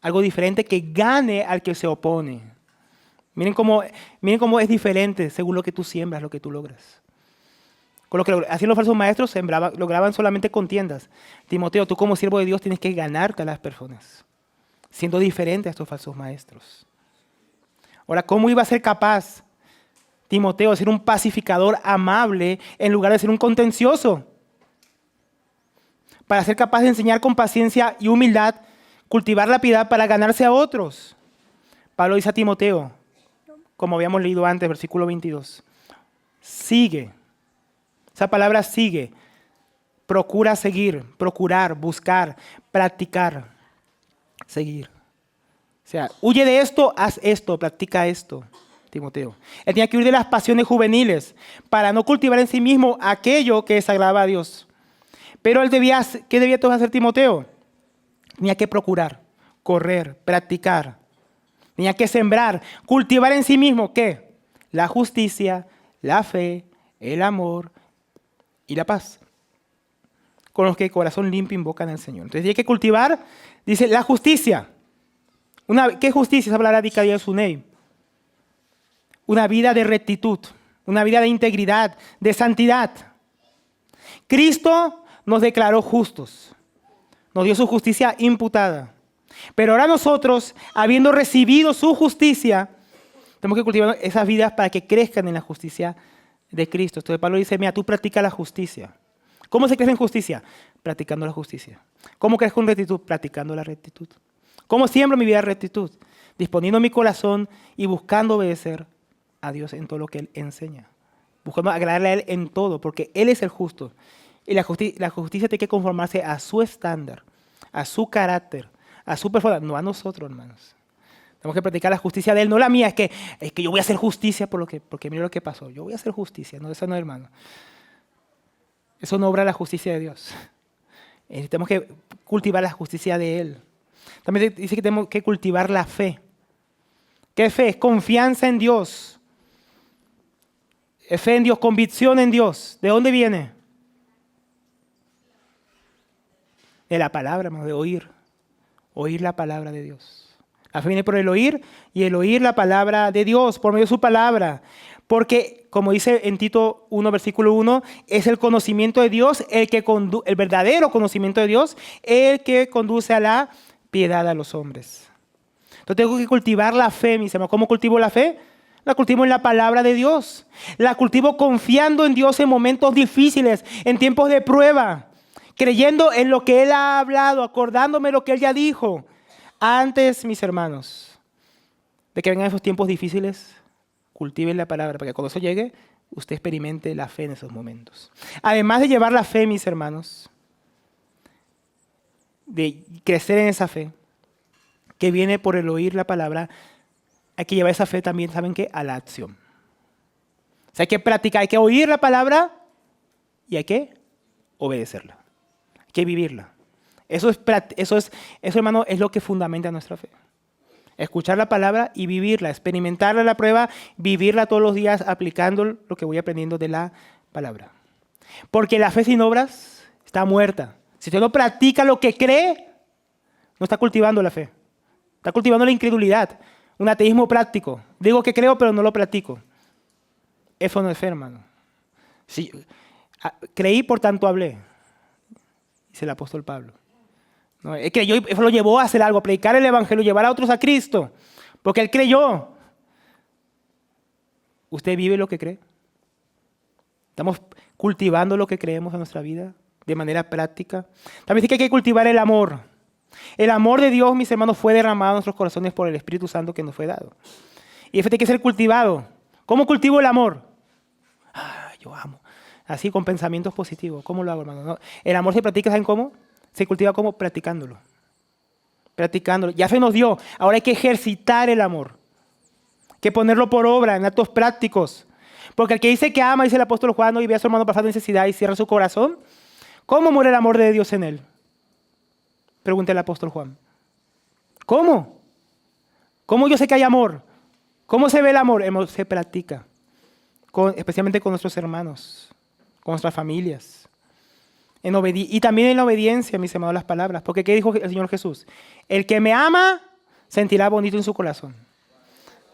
A: algo diferente que gane al que se opone. Miren cómo es diferente según lo que tú siembras, lo que tú logras. Con lo que hacían los falsos maestros, lograban solamente contiendas. Timoteo, tú como siervo de Dios tienes que ganarte a las personas, siendo diferente a estos falsos maestros. Ahora, ¿cómo iba a ser capaz Timoteo de ser un pacificador amable en lugar de ser un contencioso? Para ser capaz de enseñar con paciencia y humildad, cultivar la piedad para ganarse a otros. Pablo dice a Timoteo, como habíamos leído antes, versículo 22, sigue. Esa palabra sigue. Procura seguir, procurar, buscar, practicar, seguir. O sea, huye de esto, haz esto, practica esto, Timoteo. Él tenía que huir de las pasiones juveniles para no cultivar en sí mismo aquello que desagradaba a Dios. Pero él ¿qué debía hacer Timoteo? Tenía que procurar, correr, practicar. Tenía que sembrar, cultivar en sí mismo, ¿qué? La justicia, la fe, el amor y la paz, con los que el corazón limpio invocan al Señor. Entonces hay que cultivar, dice, la justicia. ¿Qué justicia? Esa palabra de sunei. Una vida de rectitud, una vida de integridad, de santidad. Cristo nos declaró justos, nos dio su justicia imputada. Pero ahora nosotros, habiendo recibido su justicia, tenemos que cultivar esas vidas para que crezcan en la justicia de Cristo. Entonces Pablo dice, mira, tú practica la justicia. ¿Cómo se crece en justicia? Practicando la justicia. ¿Cómo crezco en rectitud? Practicando la rectitud. ¿Cómo siembro mi vida de rectitud? Disponiendo mi corazón y buscando obedecer a Dios en todo lo que Él enseña. Buscando agradarle a Él en todo, porque Él es el justo. Y la justicia tiene que conformarse a su estándar, a su carácter, a su performance, no a nosotros, hermanos. Tenemos que practicar la justicia de Él, no la mía. Es que yo voy a hacer justicia porque mira lo que pasó. Yo voy a hacer justicia, no, eso no, hermano. Eso no obra la justicia de Dios. Tenemos que cultivar la justicia de Él. También dice que tenemos que cultivar la fe. ¿Qué fe? Es confianza en Dios. Es fe en Dios, convicción en Dios. ¿De dónde viene? De la palabra, hermano, de oír. Oír la palabra de Dios. La fe viene por el oír y el oír la palabra de Dios, por medio de su palabra. Porque, como dice en Tito 1, versículo 1, es el conocimiento de Dios, el verdadero conocimiento de Dios, el que conduce a la piedad a los hombres. Entonces tengo que cultivar la fe, mis hermanos. ¿Cómo cultivo la fe? La cultivo en la palabra de Dios. La cultivo confiando en Dios en momentos difíciles, en tiempos de prueba, creyendo en lo que Él ha hablado, acordándome de lo que Él ya dijo. Antes, mis hermanos, de que vengan esos tiempos difíciles, cultiven la palabra para que cuando eso llegue, usted experimente la fe en esos momentos. Además de llevar la fe, mis hermanos, de crecer en esa fe, que viene por el oír la palabra, hay que llevar esa fe también, ¿saben qué? A la acción. O sea, hay que practicar, hay que oír la palabra y hay que obedecerla. Hay que vivirla. Eso, hermano, es lo que fundamenta nuestra fe. Escuchar la palabra y vivirla, experimentarla en la prueba, vivirla todos los días aplicando lo que voy aprendiendo de la palabra. Porque la fe sin obras está muerta. Si usted no practica lo que cree, no está cultivando la fe. Está cultivando la incredulidad, un ateísmo práctico. Digo que creo, pero no lo practico. Eso no es fe, hermano. Sí, creí, por tanto hablé, dice el apóstol Pablo. No, él creyó y eso lo llevó a hacer algo, a predicar el evangelio, llevar a otros a Cristo, porque él creyó. ¿Usted vive lo que cree? ¿Estamos cultivando lo que creemos en nuestra vida de manera práctica? También dice que hay que cultivar el amor. El amor de Dios, mis hermanos, fue derramado en nuestros corazones por el Espíritu Santo que nos fue dado. Y eso tiene que ser cultivado. ¿Cómo cultivo el amor? Yo amo. Así, con pensamientos positivos. ¿Cómo lo hago, hermano? ¿No? El amor se practica, ¿saben cómo? Se cultiva como practicándolo. Practicándolo. Ya se nos dio. Ahora hay que ejercitar el amor. Hay que ponerlo por obra, en actos prácticos. Porque el que dice que ama, dice el apóstol Juan, y ve a su hermano pasar necesidad y cierra su corazón, ¿cómo muere el amor de Dios en él? Pregunta el apóstol Juan. ¿Cómo? ¿Cómo yo sé que hay amor? ¿Cómo se ve el amor? El amor se practica, especialmente con nuestros hermanos, con nuestras familias. Y también en la obediencia, mis hermanos, las palabras. Porque ¿qué dijo el Señor Jesús? El que me ama sentirá bonito en su corazón.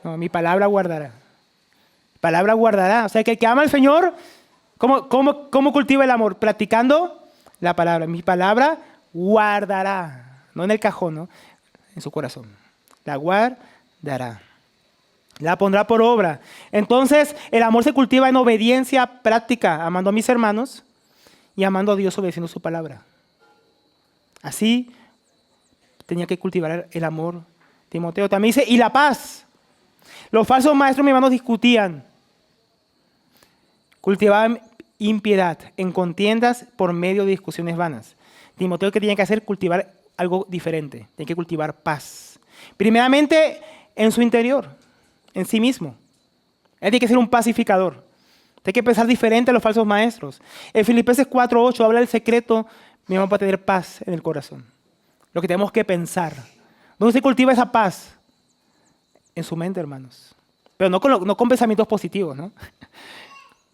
A: No, mi palabra guardará. Palabra guardará. O sea, que el que ama al Señor, ¿cómo cultiva el amor? Practicando la palabra. Mi palabra guardará. No en el cajón, ¿no? En su corazón. La guardará. La pondrá por obra. Entonces, el amor se cultiva en obediencia práctica, amando a mis hermanos y amando a Dios, obedeciendo su palabra. Así tenía que cultivar el amor Timoteo. También dice, y la paz. Los falsos maestros, mis hermanos, discutían. Cultivaban impiedad en contiendas por medio de discusiones vanas. Timoteo, ¿qué tenía que hacer? Cultivar algo diferente. Tiene que cultivar paz. Primeramente, en su interior, en sí mismo. Él tiene que ser un pacificador. Tiene que pensar diferente a los falsos maestros. En Filipenses 4:8 habla del secreto, mi hermano, para tener paz en el corazón. Lo que tenemos que pensar. ¿Dónde se cultiva esa paz? En su mente, hermanos. Pero no con pensamientos positivos, ¿no?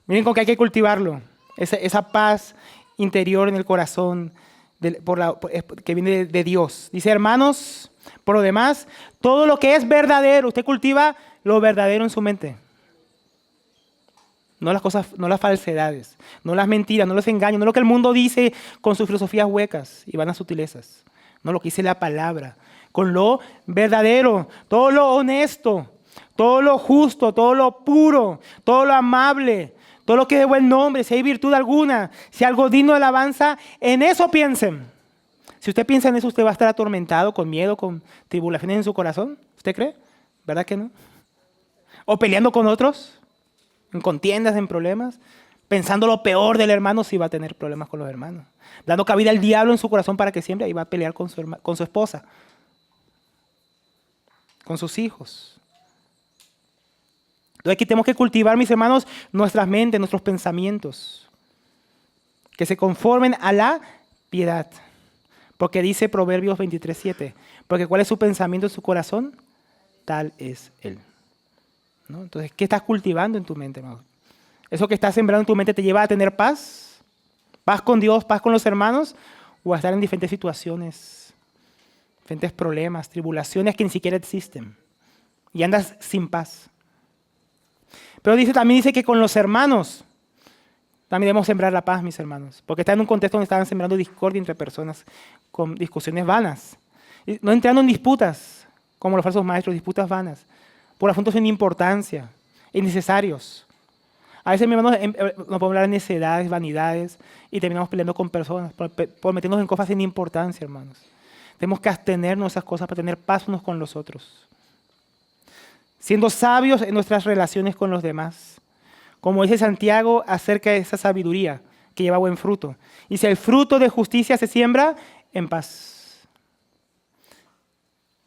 A: Miren con qué hay que cultivarlo. Esa paz interior en el corazón que viene de Dios. Dice, hermanos, por lo demás, todo lo que es verdadero, usted cultiva lo verdadero en su mente. No las cosas, no las falsedades, no las mentiras, no los engaños, no lo que el mundo dice con sus filosofías huecas y vanas sutilezas. No lo que dice la palabra. Con lo verdadero, todo lo honesto, todo lo justo, todo lo puro, todo lo amable, todo lo que es de buen nombre, si hay virtud alguna, si algo digno de alabanza, en eso piensen. Si usted piensa en eso, usted va a estar atormentado, con miedo, con tribulaciones en su corazón. ¿Usted cree? ¿Verdad que no? O peleando con otros, en contiendas, en problemas, pensando lo peor del hermano, si va a tener problemas con los hermanos. Dando cabida al diablo en su corazón para que siempre ahí va a pelear con su esposa, con sus hijos. Entonces aquí tenemos que cultivar, mis hermanos, nuestras mentes, nuestros pensamientos, que se conformen a la piedad. Porque dice Proverbios 23:7, porque ¿cuál es su pensamiento en su corazón? Tal es él. ¿No? Entonces, ¿qué estás cultivando en tu mente, hermano? ¿Eso que estás sembrando en tu mente te lleva a tener paz? ¿Paz con Dios, paz con los hermanos? ¿O a estar en diferentes situaciones, diferentes problemas, tribulaciones que ni siquiera existen? Y andas sin paz. Pero también dice que con los hermanos también debemos sembrar la paz, mis hermanos. Porque está en un contexto donde estaban sembrando discordia entre personas con discusiones vanas. Y no entrando en disputas, como los falsos maestros, disputas vanas, por asuntos sin importancia, innecesarios. A veces, mis hermanos, nos podemos hablar de necedades, vanidades, y terminamos peleando con personas, por meternos en cosas sin importancia, hermanos. Tenemos que abstenernos de esas cosas para tener paz unos con los otros. Siendo sabios en nuestras relaciones con los demás. Como dice Santiago acerca de esa sabiduría que lleva buen fruto. Dice, el fruto de justicia se siembra en paz.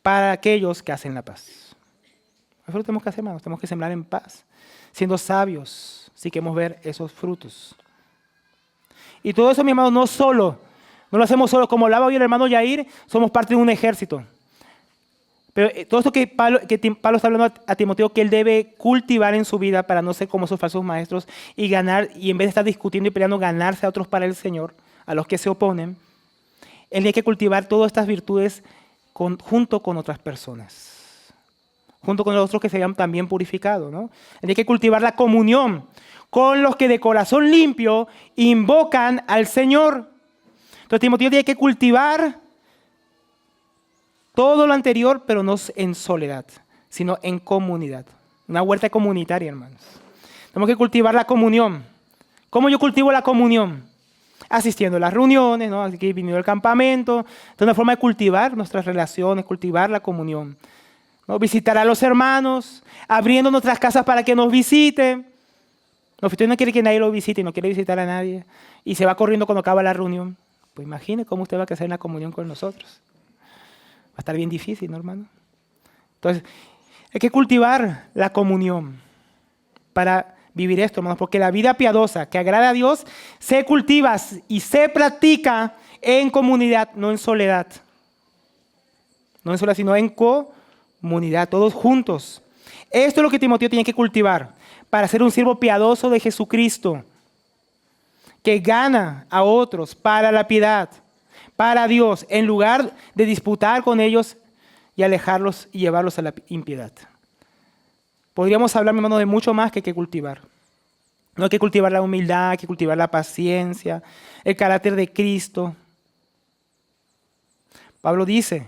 A: Para aquellos que hacen la paz. Eso es lo que tenemos que hacer, hermanos. Tenemos que sembrar en paz. Siendo sabios, si queremos ver esos frutos. Y todo eso, mi hermano, no lo hacemos solo. Como hablaba hoy el hermano Yair, somos parte de un ejército. Pero todo esto que Pablo está hablando a Timoteo, que él debe cultivar en su vida para no ser como esos falsos maestros y ganar, y en vez de estar discutiendo y peleando, ganarse a otros para el Señor, a los que se oponen, él tiene que cultivar todas estas virtudes junto con otras personas, junto con los otros que se hayan también purificado, ¿no? Él tiene que cultivar la comunión con los que de corazón limpio invocan al Señor. Entonces Timoteo tiene que cultivar todo lo anterior, pero no en soledad, sino en comunidad. Una huerta comunitaria, hermanos. Tenemos que cultivar la comunión. ¿Cómo yo cultivo la comunión? Asistiendo a las reuniones, ¿no? Aquí viniendo al campamento. Es una forma de cultivar nuestras relaciones, cultivar la comunión, ¿no? Visitar a los hermanos, abriendo nuestras casas para que nos visiten. No, si usted no quiere que nadie lo visite y no quiere visitar a nadie y se va corriendo cuando acaba la reunión, pues imagine cómo usted va a crecer en la comunión con nosotros. Va a estar bien difícil, ¿no, hermano? Entonces, hay que cultivar la comunión para vivir esto, hermanos, porque la vida piadosa que agrada a Dios se cultiva y se practica en comunidad, no en soledad. No en soledad, sino en comunidad, todos juntos. Esto es lo que Timoteo tiene que cultivar para ser un siervo piadoso de Jesucristo, que gana a otros para la piedad, para Dios, en lugar de disputar con ellos y alejarlos y llevarlos a la impiedad. Podríamos hablar, mi hermano, de mucho más que hay que cultivar. No hay que cultivar la humildad, hay que cultivar la paciencia, el carácter de Cristo. Pablo dice,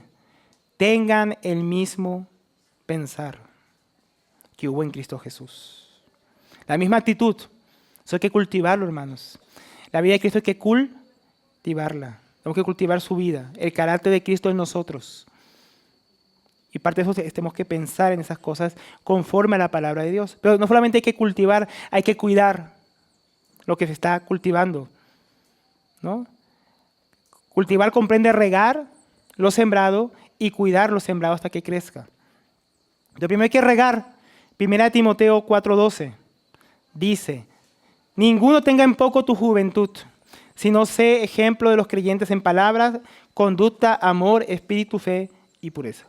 A: tengan el mismo pensar que hubo en Cristo Jesús. La misma actitud, eso hay que cultivarlo, hermanos. La vida de Cristo hay que cultivarla. Tenemos que cultivar su vida, el carácter de Cristo en nosotros. Y parte de eso tenemos que pensar en esas cosas conforme a la palabra de Dios. Pero no solamente hay que cultivar, hay que cuidar lo que se está cultivando, ¿no? Cultivar comprende regar lo sembrado y cuidar lo sembrado hasta que crezca. Lo primero hay que regar. 1 Timoteo 4:12 dice, ninguno tenga en poco tu juventud, sino sé ejemplo de los creyentes en palabras, conducta, amor, espíritu, fe y pureza.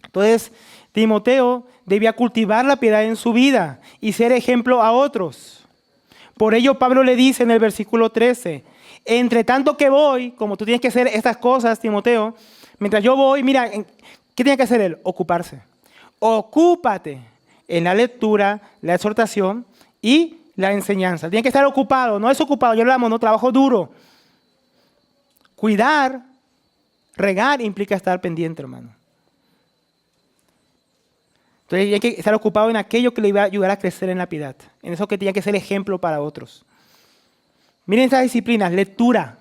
A: Entonces, Timoteo debía cultivar la piedad en su vida y ser ejemplo a otros. Por ello, Pablo le dice en el versículo 13, entre tanto que voy, como tú tienes que hacer estas cosas, Timoteo, mientras yo voy, mira, ¿qué tiene que hacer él? Ocuparse. Ocúpate en la lectura, la exhortación y la enseñanza. Tiene que estar ocupado, no es ocupado, ya hablamos, no, trabajo duro. Cuidar, regar implica estar pendiente, hermano. Entonces hay que estar ocupado en aquello que le iba a ayudar a crecer en la piedad, en eso que tenía que ser ejemplo para otros. Miren estas disciplinas, lectura.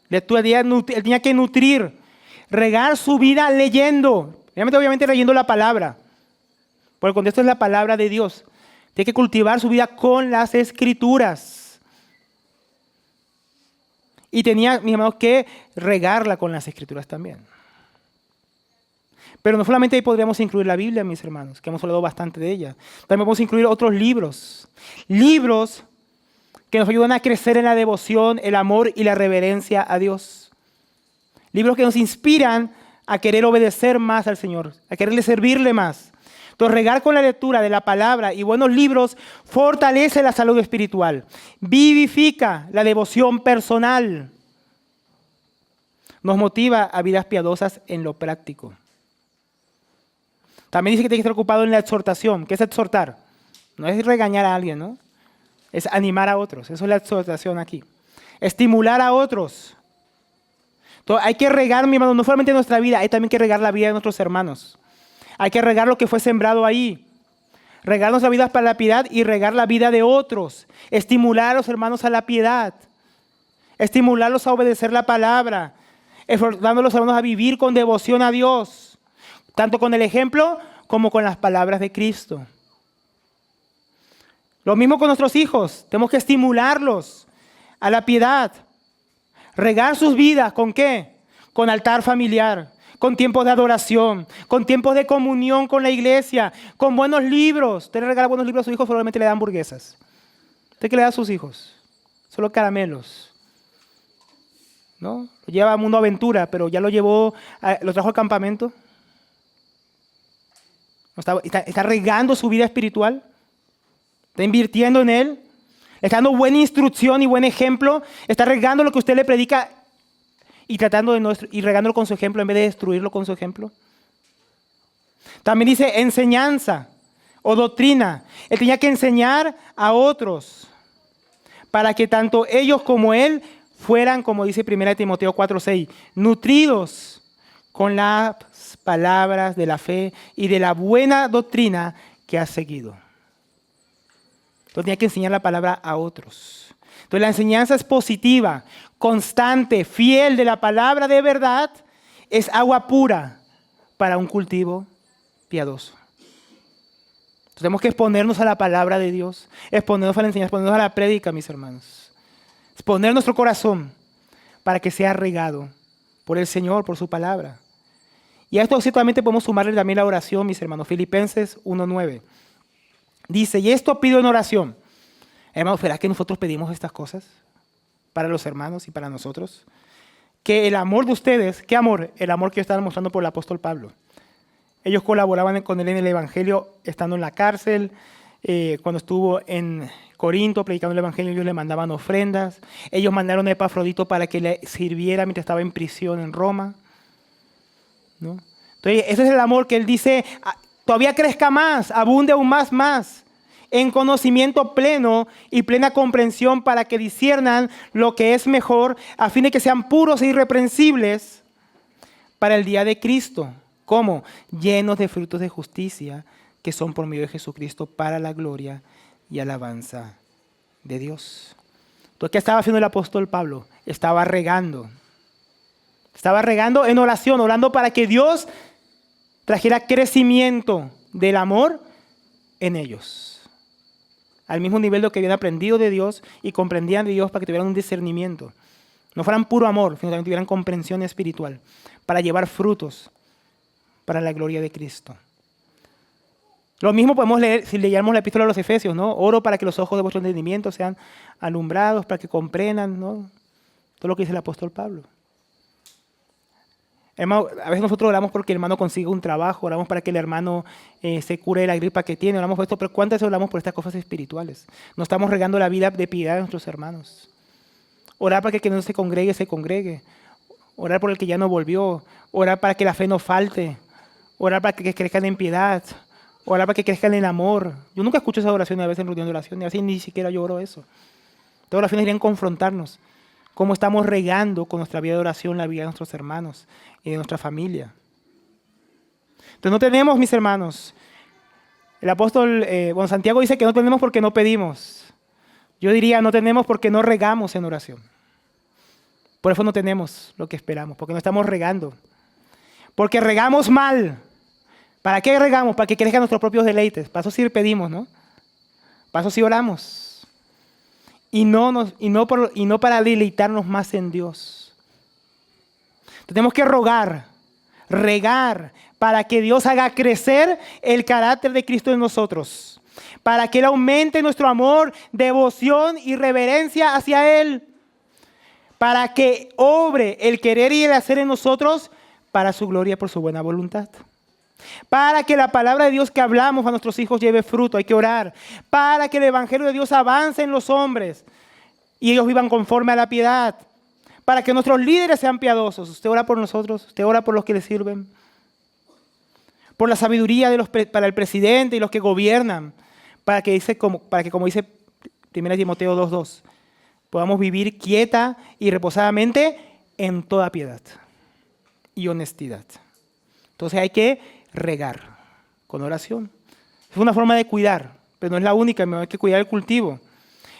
A: Lectura, él tenía que nutrir, regar su vida leyendo. Obviamente leyendo la palabra. Por el contexto es la palabra de Dios. Tiene que cultivar su vida con las escrituras. Y tenía, mis hermanos, que regarla con las escrituras también. Pero no solamente ahí podríamos incluir la Biblia, mis hermanos, que hemos hablado bastante de ella. También podemos incluir otros libros. Libros que nos ayudan a crecer en la devoción, el amor y la reverencia a Dios. Libros que nos inspiran a querer obedecer más al Señor, a quererle servirle más. Entonces, regar con la lectura de la palabra y buenos libros fortalece la salud espiritual, vivifica la devoción personal, nos motiva a vidas piadosas en lo práctico. También dice que tiene que estar ocupado en la exhortación. ¿Qué es exhortar? No es regañar a alguien, ¿no? Es animar a otros. Eso es la exhortación aquí. Estimular a otros. Entonces, hay que regar, mi hermano, no solamente nuestra vida, hay también que regar la vida de nuestros hermanos. Hay que regar lo que fue sembrado ahí. Regar nuestras vidas para la piedad y regar la vida de otros. Estimular a los hermanos a la piedad. Estimularlos a obedecer la palabra. Exhortando a los hermanos a vivir con devoción a Dios. Tanto con el ejemplo como con las palabras de Cristo. Lo mismo con nuestros hijos. Tenemos que estimularlos a la piedad. Regar sus vidas, ¿con qué? Con altar familiar, con tiempos de adoración, con tiempos de comunión con la iglesia, con buenos libros. Usted le regala buenos libros a sus hijos, solamente le da hamburguesas. ¿Usted qué le da a sus hijos? Solo caramelos. ¿No? Lo lleva a Mundo Aventura, pero ya lo trajo al campamento. Está regando su vida espiritual. Está invirtiendo en él. Está dando buena instrucción y buen ejemplo. Está regando lo que usted le predica y regándolo con su ejemplo en vez de destruirlo con su ejemplo. También dice enseñanza o doctrina. Él tenía que enseñar a otros para que tanto ellos como él fueran, como dice 1 Timoteo 4:6, nutridos con las palabras de la fe y de la buena doctrina que has seguido. Entonces tenía que enseñar la palabra a otros. Entonces la enseñanza es positiva, constante, fiel de la palabra de verdad, es agua pura para un cultivo piadoso. Tenemos que exponernos a la palabra de Dios, exponernos a la enseñanza, exponernos a la prédica, mis hermanos. Exponer nuestro corazón para que sea regado por el Señor, por su palabra. Y a esto ciertamente podemos sumarle también la oración, mis hermanos. Filipenses 1:9. Dice, y esto pido en oración. Hermanos, ¿será que nosotros pedimos estas cosas para los hermanos y para nosotros? Que el amor de ustedes, ¿qué amor? El amor que yo estaba mostrando por el apóstol Pablo. Ellos colaboraban con él en el Evangelio estando en la cárcel. Cuando estuvo en Corinto predicando el Evangelio, ellos le mandaban ofrendas. Ellos mandaron a Epafrodito para que le sirviera mientras estaba en prisión en Roma, ¿no? Entonces, ese es el amor que él dice, todavía crezca más, abunde aún más, en conocimiento pleno y plena comprensión para que disciernan lo que es mejor, a fin de que sean puros e irreprensibles para el día de Cristo. ¿Cómo? Llenos de frutos de justicia que son por medio de Jesucristo para la gloria y alabanza de Dios. Entonces, ¿qué estaba haciendo el apóstol Pablo? Estaba regando en oración, orando para que Dios trajera crecimiento del amor en ellos. Al mismo nivel de lo que habían aprendido de Dios y comprendían de Dios para que tuvieran un discernimiento. No fueran puro amor, sino también tuvieran comprensión espiritual para llevar frutos para la gloria de Cristo. Lo mismo podemos leer si leyéramos la epístola a los Efesios, ¿no? Oro para que los ojos de vuestro entendimiento sean alumbrados, para que comprendan, ¿no? Todo lo que dice el apóstol Pablo. Hermano, a veces nosotros oramos porque el hermano consiga un trabajo, oramos para que el hermano se cure de la gripa que tiene, oramos por esto, pero ¿cuántas veces oramos por estas cosas espirituales? No estamos regando la vida de piedad de nuestros hermanos. Orar para que el que no se congregue. Orar por el que ya no volvió. Orar para que la fe no falte. Orar para que crezcan en piedad. Orar para que crezcan en amor. Yo nunca escucho esa oración a veces en reunión de oración, y a veces ni siquiera yo oro eso. Todas las oraciones deberían confrontarnos. Cómo estamos regando con nuestra vida de oración la vida de nuestros hermanos y de nuestra familia. Entonces no tenemos, mis hermanos. El apóstol, Santiago dice que no tenemos porque no pedimos. Yo diría no tenemos porque no regamos en oración. Por eso no tenemos lo que esperamos, porque no estamos regando. Porque regamos mal. ¿Para qué regamos? Para que crezcan nuestros propios deleites. Para eso sí pedimos, ¿no? Para eso sí oramos. Y no para deleitarnos más en Dios. Tenemos que regar, para que Dios haga crecer el carácter de Cristo en nosotros. Para que Él aumente nuestro amor, devoción y reverencia hacia Él. Para que obre el querer y el hacer en nosotros para su gloria y por su buena voluntad. Para que la palabra de Dios que hablamos a nuestros hijos lleve fruto, hay que orar. Para que el evangelio de Dios avance en los hombres y ellos vivan conforme a la piedad. Para que nuestros líderes sean piadosos. Usted ora por nosotros, usted ora por los que le sirven. Por la sabiduría para el presidente y los que gobiernan. Para que como dice 1 Timoteo 2:2, podamos vivir quieta y reposadamente en toda piedad y honestidad. Entonces hay que regar con oración. Es una forma de cuidar, pero no es la única, hay que cuidar el cultivo.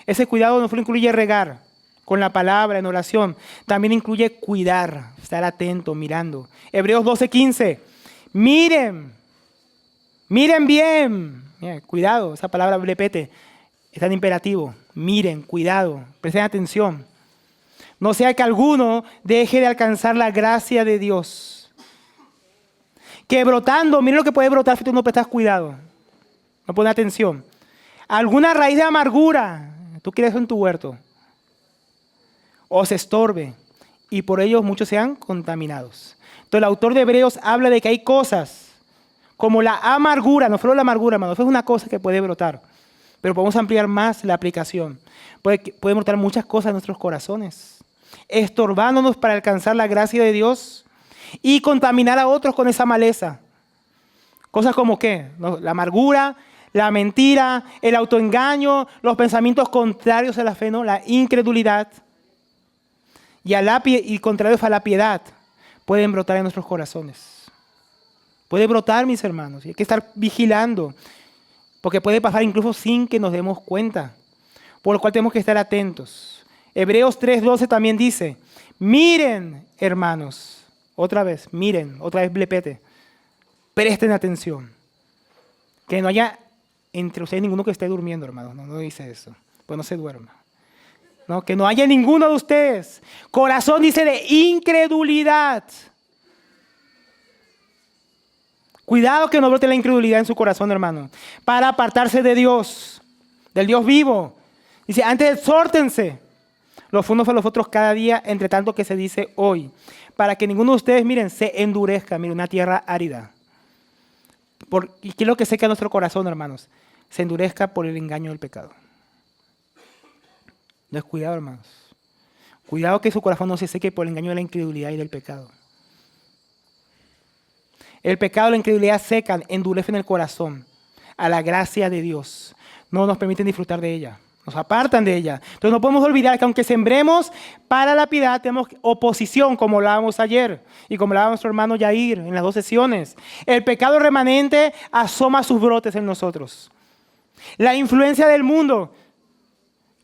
A: Ese cuidado no solo incluye regar con la palabra en oración, también incluye cuidar, estar atento, mirando. Hebreos 12:15, miren bien. Mira, cuidado, esa palabra repete, está en imperativo. Miren, cuidado, presten atención. No sea que alguno deje de alcanzar la gracia de Dios. Que brotando, miren lo que puede brotar si tú no prestas cuidado, no pones atención. Alguna raíz de amargura, tú quieres eso en tu huerto, o se estorbe, y por ello muchos sean contaminados. Entonces el autor de Hebreos habla de que hay cosas como la amargura, no solo la amargura, hermano, eso es una cosa que puede brotar, pero podemos ampliar más la aplicación. Pueden brotar muchas cosas en nuestros corazones, estorbándonos para alcanzar la gracia de Dios y contaminar a otros con esa maleza. Cosas como ¿qué? La amargura, la mentira, el autoengaño, los pensamientos contrarios a la fe, ¿no? La incredulidad y contrarios a la piedad pueden brotar en nuestros corazones. Puede brotar, mis hermanos, y hay que estar vigilando, porque puede pasar incluso sin que nos demos cuenta, por lo cual tenemos que estar atentos. Hebreos 3:12 también dice, miren, hermanos, otra vez blepete, presten atención, que no haya entre ustedes ninguno que esté durmiendo, hermano. No dice eso. Pues no se duerma. No, que no haya ninguno de ustedes. Corazón dice de incredulidad. Cuidado que no brote la incredulidad en su corazón, hermano. Para apartarse de Dios, del Dios vivo. Dice, antes exhórtense los unos a los otros cada día, entre tanto que se dice hoy. Para que ninguno de ustedes, miren, se endurezca. Miren, una tierra árida. ¿Y qué es lo que seca nuestro corazón, hermanos? Se endurezca por el engaño del pecado. Entonces, cuidado, hermanos. Cuidado que su corazón no se seque por el engaño de la incredulidad y del pecado. El pecado y la incredulidad secan, endurecen el corazón a la gracia de Dios. No nos permiten disfrutar de ella. Nos apartan de ella. Entonces no podemos olvidar que aunque sembremos para la piedad, tenemos oposición, como hablábamos ayer y como hablaba nuestro hermano Yair en las 2 sesiones. El pecado remanente asoma sus brotes en nosotros. La influencia del mundo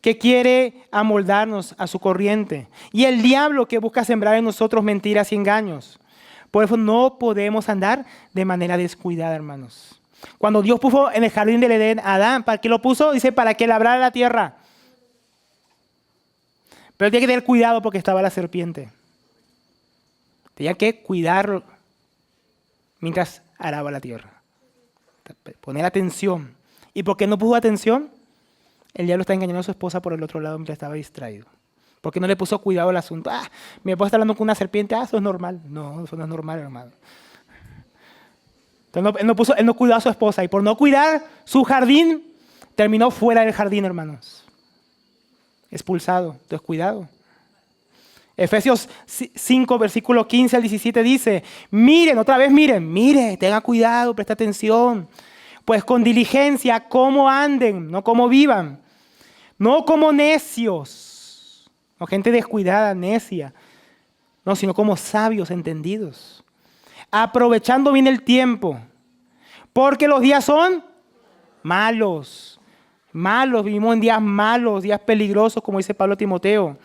A: que quiere amoldarnos a su corriente y el diablo que busca sembrar en nosotros mentiras y engaños. Por eso no podemos andar de manera descuidada, hermanos. Cuando Dios puso en el jardín del Edén a Adán, ¿para qué lo puso? Dice, para que labrara la tierra. Pero tenía que tener cuidado porque estaba la serpiente. Tenía que cuidarlo mientras araba la tierra. Poner atención. ¿Y por qué no puso atención? El diablo está engañando a su esposa por el otro lado mientras estaba distraído. ¿Por qué no le puso cuidado al asunto? Mi esposa está hablando con una serpiente, eso es normal. No, eso no es normal, hermano. Entonces él no cuidó a su esposa y por no cuidar su jardín, terminó fuera del jardín, hermanos. Expulsado. Entonces, cuidado. Efesios 5, versículo 15 al 17 dice, miren, otra vez miren, tengan cuidado, presta atención. Pues con diligencia, cómo anden, no cómo vivan. No como necios, no gente descuidada, necia. No, sino como sabios, entendidos. Aprovechando bien el tiempo, porque los días son malos, vivimos en días malos, días peligrosos, como dice Pablo a Timoteo.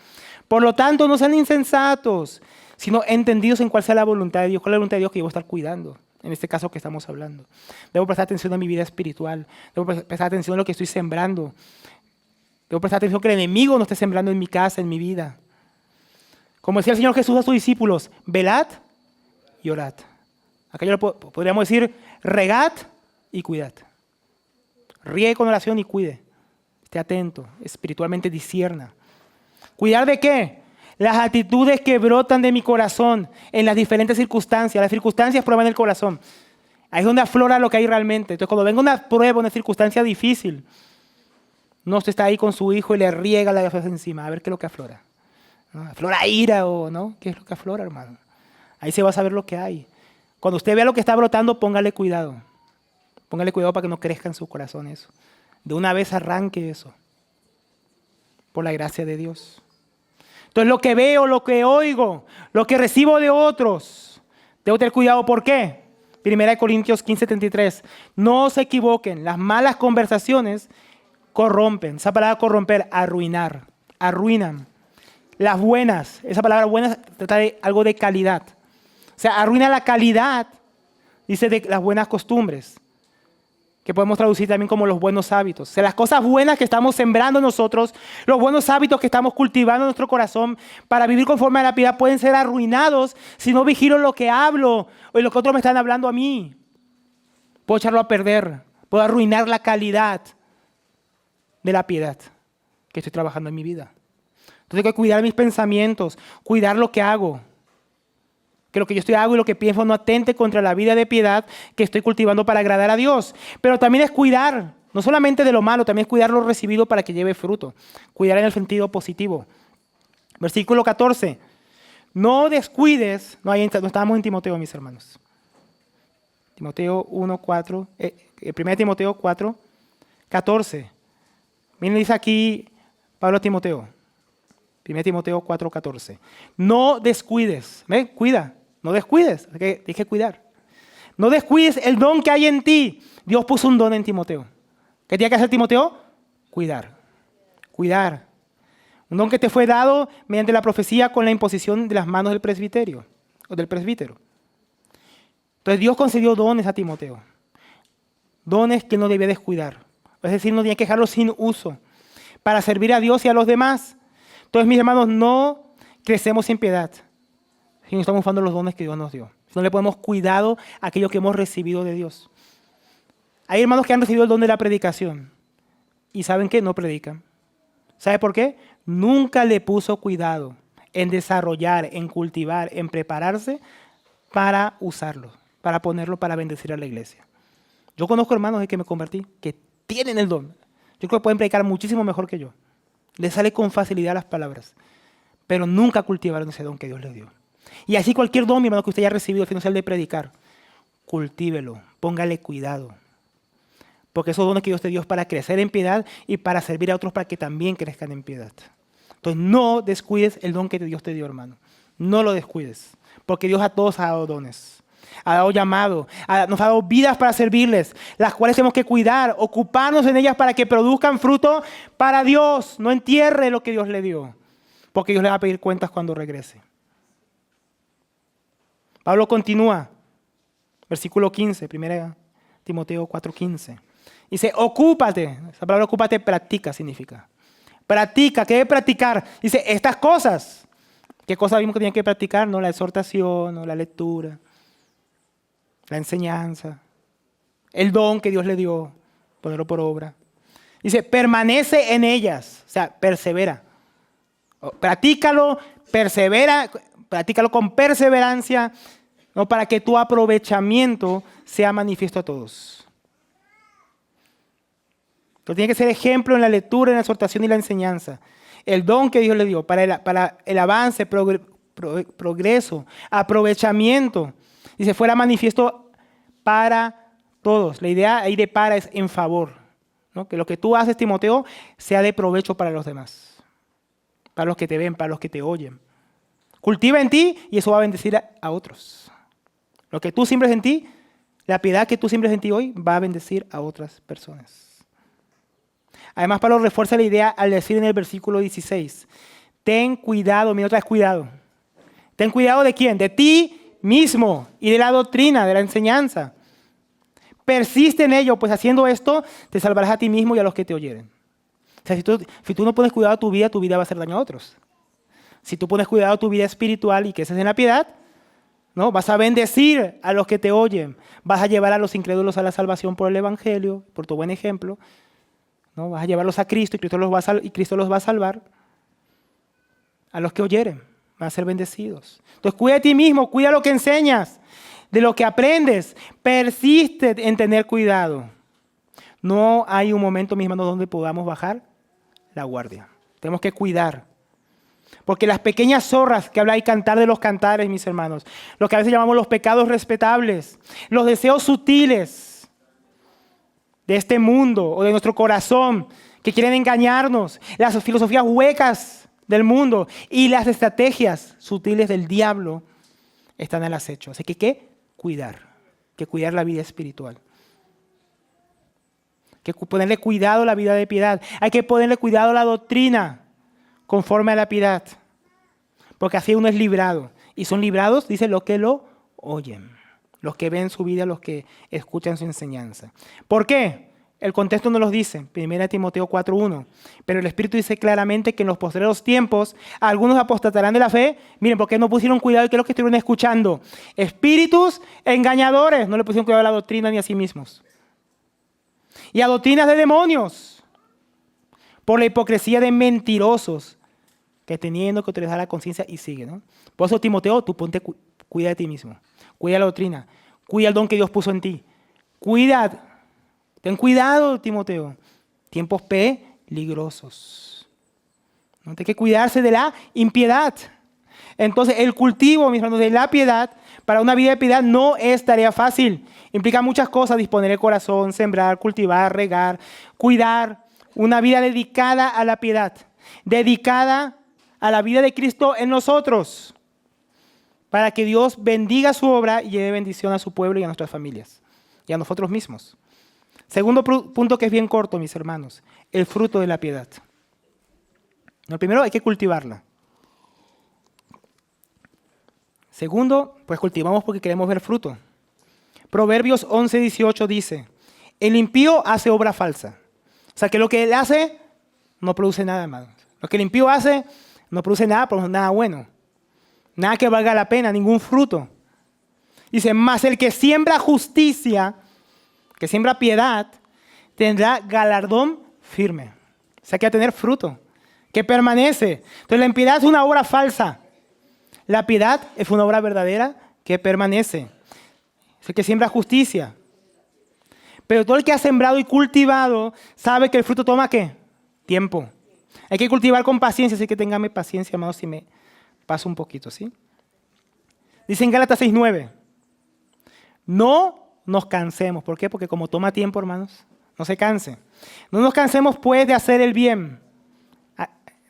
A: Por lo tanto, no sean insensatos, sino entendidos en cuál sea la voluntad de Dios, cuál es la voluntad de Dios que yo voy a estar cuidando, en este caso que estamos hablando. Debo prestar atención a mi vida espiritual, debo prestar atención a lo que estoy sembrando, debo prestar atención que el enemigo no esté sembrando en mi casa, en mi vida. Como decía el Señor Jesús a sus discípulos, velad y orad. Acá yo podríamos decir, regad y cuidad. Riegue con oración y cuide. Esté atento, espiritualmente discierna. ¿Cuidar de qué? Las actitudes que brotan de mi corazón en las diferentes circunstancias. Las circunstancias prueban el corazón. Ahí es donde aflora lo que hay realmente. Entonces, cuando venga una prueba, una circunstancia difícil, no usted está ahí con su hijo y le riega la fe encima. A ver qué es lo que aflora. ¿No? ¿Aflora ira o no? ¿Qué es lo que aflora, hermano? Ahí se va a saber lo que hay. Cuando usted vea lo que está brotando, póngale cuidado. Póngale cuidado para que no crezca en su corazón eso. De una vez arranque eso. Por la gracia de Dios. Entonces lo que veo, lo que oigo, lo que recibo de otros, debo tener cuidado. ¿Por qué? 1 Corintios 15:33. No se equivoquen, las malas conversaciones corrompen. Esa palabra corromper, arruinar, arruinan. Las buenas, esa palabra buena trata de algo de calidad. O sea, arruina la calidad, dice, de las buenas costumbres, que podemos traducir también como los buenos hábitos. O sea, las cosas buenas que estamos sembrando nosotros, los buenos hábitos que estamos cultivando en nuestro corazón para vivir conforme a la piedad pueden ser arruinados si no vigilo lo que hablo o lo que otros me están hablando a mí. Puedo echarlo a perder, puedo arruinar la calidad de la piedad que estoy trabajando en mi vida. Entonces hay que cuidar mis pensamientos, cuidar lo que hago. Que lo que yo hago y lo que pienso no atente contra la vida de piedad que estoy cultivando para agradar a Dios. Pero también es cuidar, no solamente de lo malo, también es cuidar lo recibido para que lleve fruto. Cuidar en el sentido positivo. Versículo 14. No descuides, no estábamos en Timoteo, mis hermanos. Timoteo 1:4, 1 Timoteo 4:14. Miren, dice aquí Pablo a Timoteo. 1 Timoteo 4:14. No descuides, ¿ves? Cuida, no descuides, tienes que cuidar. No descuides el don que hay en ti. Dios puso un don en Timoteo. ¿Qué tiene que hacer Timoteo? Cuidar. Un don que te fue dado mediante la profecía con la imposición de las manos del presbiterio o del presbítero. Entonces Dios concedió dones a Timoteo. Dones que no debía descuidar. Es decir, no tiene que dejarlo sin uso para servir a Dios y a los demás. Entonces, mis hermanos, no crecemos en piedad si no estamos usando los dones que Dios nos dio. Si no le ponemos cuidado a aquello que hemos recibido de Dios. Hay hermanos que han recibido el don de la predicación y ¿saben qué? No predican. ¿Sabe por qué? Nunca le puso cuidado en desarrollar, en cultivar, en prepararse para usarlo, para ponerlo, para bendecir a la iglesia. Yo conozco hermanos de que me convertí, que tienen el don. Yo creo que pueden predicar muchísimo mejor que yo. Les sale con facilidad las palabras, pero nunca cultivaron ese don que Dios les dio. Y así cualquier don, mi hermano, que usted haya recibido, al final de predicar, cultívelo, póngale cuidado. Porque esos dones que Dios te dio es para crecer en piedad y para servir a otros para que también crezcan en piedad. Entonces no descuides el don que Dios te dio, hermano. No lo descuides, porque Dios a todos ha dado dones. Ha dado llamado, nos ha dado vidas para servirles, las cuales tenemos que cuidar, ocuparnos en ellas para que produzcan fruto para Dios. No entierre lo que Dios le dio, porque Dios le va a pedir cuentas cuando regrese. Pablo continúa, versículo 15, 1 Timoteo 4:15. Dice, ocúpate. Esa palabra ocúpate, practica significa. Practica, ¿qué debe practicar? Dice, estas cosas. ¿Qué cosas vimos que tenían que practicar? No, la exhortación, no, la lectura, la enseñanza, el don que Dios le dio, ponerlo por obra. Dice, permanece en ellas, o sea, persevera. Practícalo, persevera, practícalo con perseverancia, ¿no? Para que tu aprovechamiento sea manifiesto a todos. Entonces tiene que ser ejemplo en la lectura, en la exhortación y la enseñanza. El don que Dios le dio para el avance, progreso, aprovechamiento. Dice, fuera manifiesto para todos. La idea ahí de para es en favor, ¿no? Que lo que tú haces, Timoteo, sea de provecho para los demás. Para los que te ven, para los que te oyen. Cultiva en ti y eso va a bendecir a otros. Lo que tú siembres en ti, la piedad que tú siembres en ti hoy, va a bendecir a otras personas. Además, Pablo refuerza la idea al decir en el versículo 16, ten cuidado, mira otra vez cuidado. Ten cuidado ¿de quién? De ti mismo y de la doctrina, de la enseñanza. Persiste en ello, pues haciendo esto te salvarás a ti mismo y a los que te oyeren. O sea, si tú no pones cuidado a tu vida va a hacer daño a otros. Si tú pones cuidado a tu vida espiritual y creces en la piedad, ¿no? Vas a bendecir a los que te oyen. Vas a llevar a los incrédulos a la salvación por el Evangelio, por tu buen ejemplo. ¿No? Vas a llevarlos a Cristo y Cristo los va a salvar. A los que oyeren, van a ser bendecidos. Entonces cuida de ti mismo, cuida lo que enseñas, de lo que aprendes. Persiste en tener cuidado. No hay un momento, mis hermanos, donde podamos bajar la guardia. Tenemos que cuidar. Porque las pequeñas zorras que habla y cantar de los cantares, mis hermanos, lo que a veces llamamos los pecados respetables, los deseos sutiles de este mundo o de nuestro corazón que quieren engañarnos, las filosofías huecas del mundo y las estrategias sutiles del diablo están al acecho. Así que hay que cuidar la vida espiritual. Hay que ponerle cuidado a la vida de piedad. Hay que ponerle cuidado a la doctrina conforme a la piedad. Porque así uno es librado. Y son librados, dice, los que lo oyen. Los que ven su vida, los que escuchan su enseñanza. ¿Por qué? El contexto nos lo dice, 1 Timoteo 4:1. Pero el Espíritu dice claramente que en los postreros tiempos algunos apostatarán de la fe. Miren, porque no pusieron cuidado de qué es lo que estuvieron escuchando. Espíritus engañadores. No le pusieron cuidado a la doctrina ni a sí mismos. Y a doctrinas de demonios. Por la hipocresía de mentirosos. Que teniendo que utilizar la conciencia y sigue, ¿no? Por eso, Timoteo, tú cuida de ti mismo. Cuida la doctrina. Cuida el don que Dios puso en ti. Ten cuidado, Timoteo. Tiempos peligrosos. No hay que cuidarse de la impiedad. Entonces, el cultivo, mis hermanos, de la piedad, para una vida de piedad no es tarea fácil. Implica muchas cosas, disponer el corazón, sembrar, cultivar, regar, cuidar. Una vida dedicada a la piedad. Dedicada a la vida de Cristo en nosotros. Para que Dios bendiga su obra y lleve bendición a su pueblo y a nuestras familias. Y a nosotros mismos. Segundo punto que es bien corto, mis hermanos. El fruto de la piedad. El primero, hay que cultivarla. Segundo, pues cultivamos porque queremos ver fruto. Proverbios 11:18 dice, el impío hace obra falsa, O sea que lo que él hace no produce nada, hermanos. Lo que el impío hace no produce nada, pero nada bueno. Nada que valga la pena, ningún fruto. Dice, mas el que siembra justicia, que siembra piedad, tendrá galardón firme. O sea que va a tener fruto, que permanece. Entonces la impiedad es una obra falsa. La piedad es una obra verdadera que permanece. Es el que siembra justicia. Pero todo el que ha sembrado y cultivado sabe que el fruto toma ¿qué? Tiempo. Hay que cultivar con paciencia, así que téngame paciencia, hermanos, si me paso un poquito, ¿sí? Dice en Gálatas 6:9, no nos cansemos. ¿Por qué? Porque como toma tiempo, hermanos, no se canse. No nos cansemos, pues, de hacer el bien.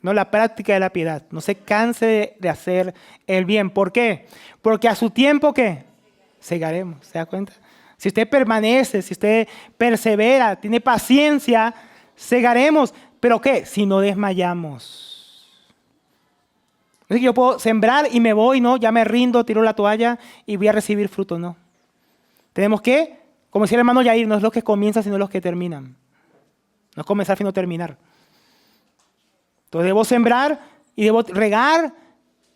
A: No, la práctica de la piedad. No se canse de hacer el bien. ¿Por qué? Porque a su tiempo, ¿qué? Segaremos. ¿Se da cuenta? Si usted permanece, si usted persevera, tiene paciencia, segaremos. ¿Pero qué? Si no desmayamos. No es que yo puedo sembrar y me voy, ¿no? Ya me rindo, tiro la toalla y voy a recibir fruto, no. Tenemos que, como decía el hermano Yair, no es los que comienzan, sino los que terminan. No es comenzar, sino terminar. Entonces debo sembrar y debo regar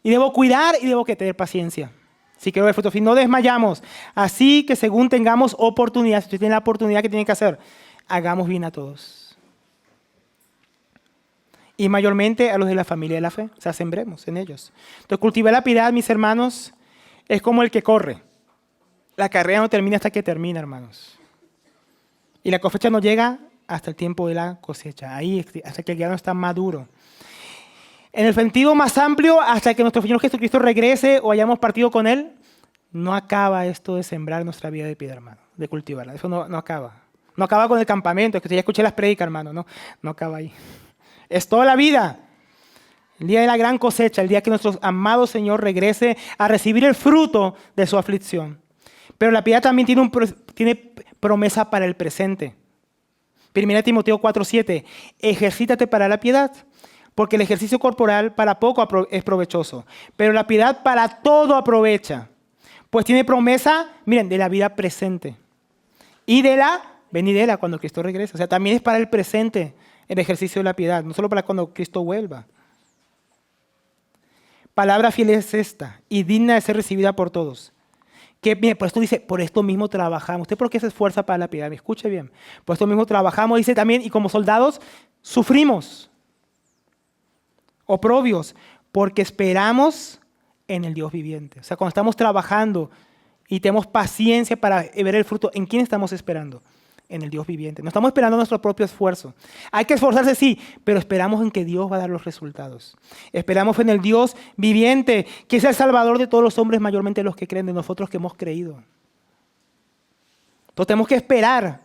A: y debo cuidar y debo tener paciencia. Si quiero ver fruto, si no desmayamos. Así que según tengamos oportunidad, si usted tiene la oportunidad, ¿qué tiene que hacer? Hagamos bien a todos. Y mayormente a los de la familia de la fe. O sea, sembremos en ellos. Entonces, cultivar la piedad, mis hermanos, es como el que corre. La carrera no termina hasta que termina, hermanos. Y la cosecha no llega hasta el tiempo de la cosecha. Ahí, hasta que el grano está maduro. En el sentido más amplio, hasta que nuestro Señor Jesucristo regrese o hayamos partido con Él, no acaba esto de sembrar nuestra vida de piedad, hermano, de cultivarla. Eso no acaba. No acaba con el campamento, es que ya escuché las prédicas, hermano. No acaba ahí. Es toda la vida. El día de la gran cosecha, el día que nuestro amado Señor regrese a recibir el fruto de su aflicción. Pero la piedad también tiene promesa para el presente. 1 Timoteo 4:7, ejercítate para la piedad, porque el ejercicio corporal para poco es provechoso, pero la piedad para todo aprovecha, pues tiene promesa, miren, de la vida presente y de la venidera cuando Cristo regrese. O sea, también es para el presente el ejercicio de la piedad, no solo para cuando Cristo vuelva. Palabra fiel es esta y digna de ser recibida por todos. Que, mire, por esto dice, por esto mismo trabajamos. ¿Usted por qué se esfuerza para la piedad? Me escuche bien. Por esto mismo trabajamos, dice también, y como soldados sufrimos. Oprobios, porque esperamos en el Dios viviente. O sea, cuando estamos trabajando y tenemos paciencia para ver el fruto, ¿en quién estamos esperando? En el Dios viviente. No estamos esperando nuestro propio esfuerzo. Hay que esforzarse, sí, pero esperamos en que Dios va a dar los resultados. Esperamos en el Dios viviente, que es el Salvador de todos los hombres, mayormente los que creen, de nosotros que hemos creído. Entonces tenemos que esperar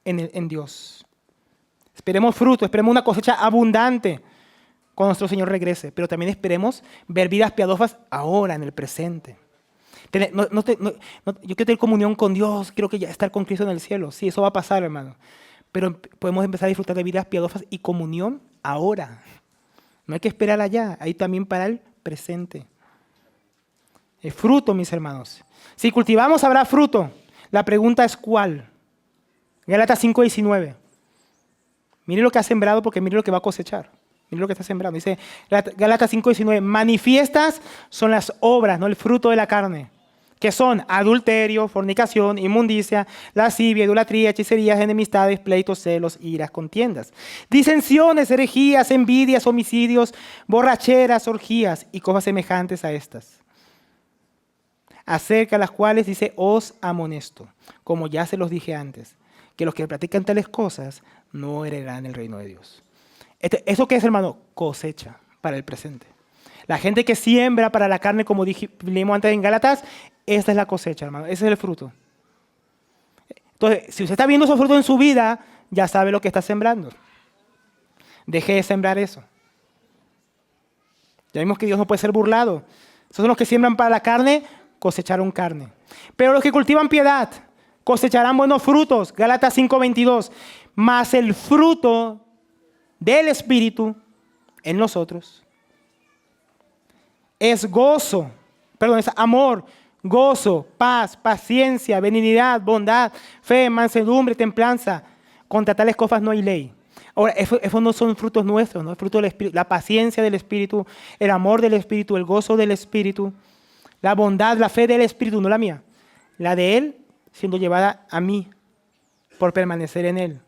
A: en Dios. Esperemos fruto, esperemos una cosecha abundante cuando nuestro Señor regrese, pero también esperemos ver vidas piadosas ahora, en el presente. Yo quiero tener comunión con Dios, quiero que ya estar con Cristo en el cielo. Sí, eso va a pasar, hermano. Pero podemos empezar a disfrutar de vidas piadosas y comunión ahora. No hay que esperar allá, hay también para el presente. El fruto, mis hermanos. Si cultivamos, habrá fruto. La pregunta es ¿cuál? Gálatas 5:19. Mire lo que ha sembrado porque mire lo que va a cosechar. Mire lo que está sembrando. Dice Gálatas 5:19. Manifiestas son las obras, no el fruto de la carne, que son adulterio, fornicación, inmundicia, lascivia, idolatría, hechicerías, enemistades, pleitos, celos, iras, contiendas, disensiones, herejías, envidias, homicidios, borracheras, orgías y cosas semejantes a estas, acerca de las cuales dice, os amonesto, como ya se los dije antes, que los que practican tales cosas no heredarán el reino de Dios. ¿Eso qué es, hermano? Cosecha para el presente. La gente que siembra para la carne, como dijimos antes en Gálatas, esta es la cosecha, hermano. Ese es el fruto. Entonces, si usted está viendo esos frutos en su vida, ya sabe lo que está sembrando. Deje de sembrar eso. Ya vimos que Dios no puede ser burlado. Esos son los que siembran para la carne, cosecharon carne. Pero los que cultivan piedad, cosecharán buenos frutos. Gálatas 5:22. Mas el fruto del Espíritu en nosotros es es amor, gozo, paz, paciencia, benignidad, bondad, fe, mansedumbre, templanza. Contra tales cosas no hay ley. Ahora, esos no son frutos nuestros, ¿no? Es fruto del Espíritu, la paciencia del Espíritu, el amor del Espíritu, el gozo del Espíritu, la bondad, la fe del Espíritu, no la mía. La de Él siendo llevada a mí por permanecer en Él.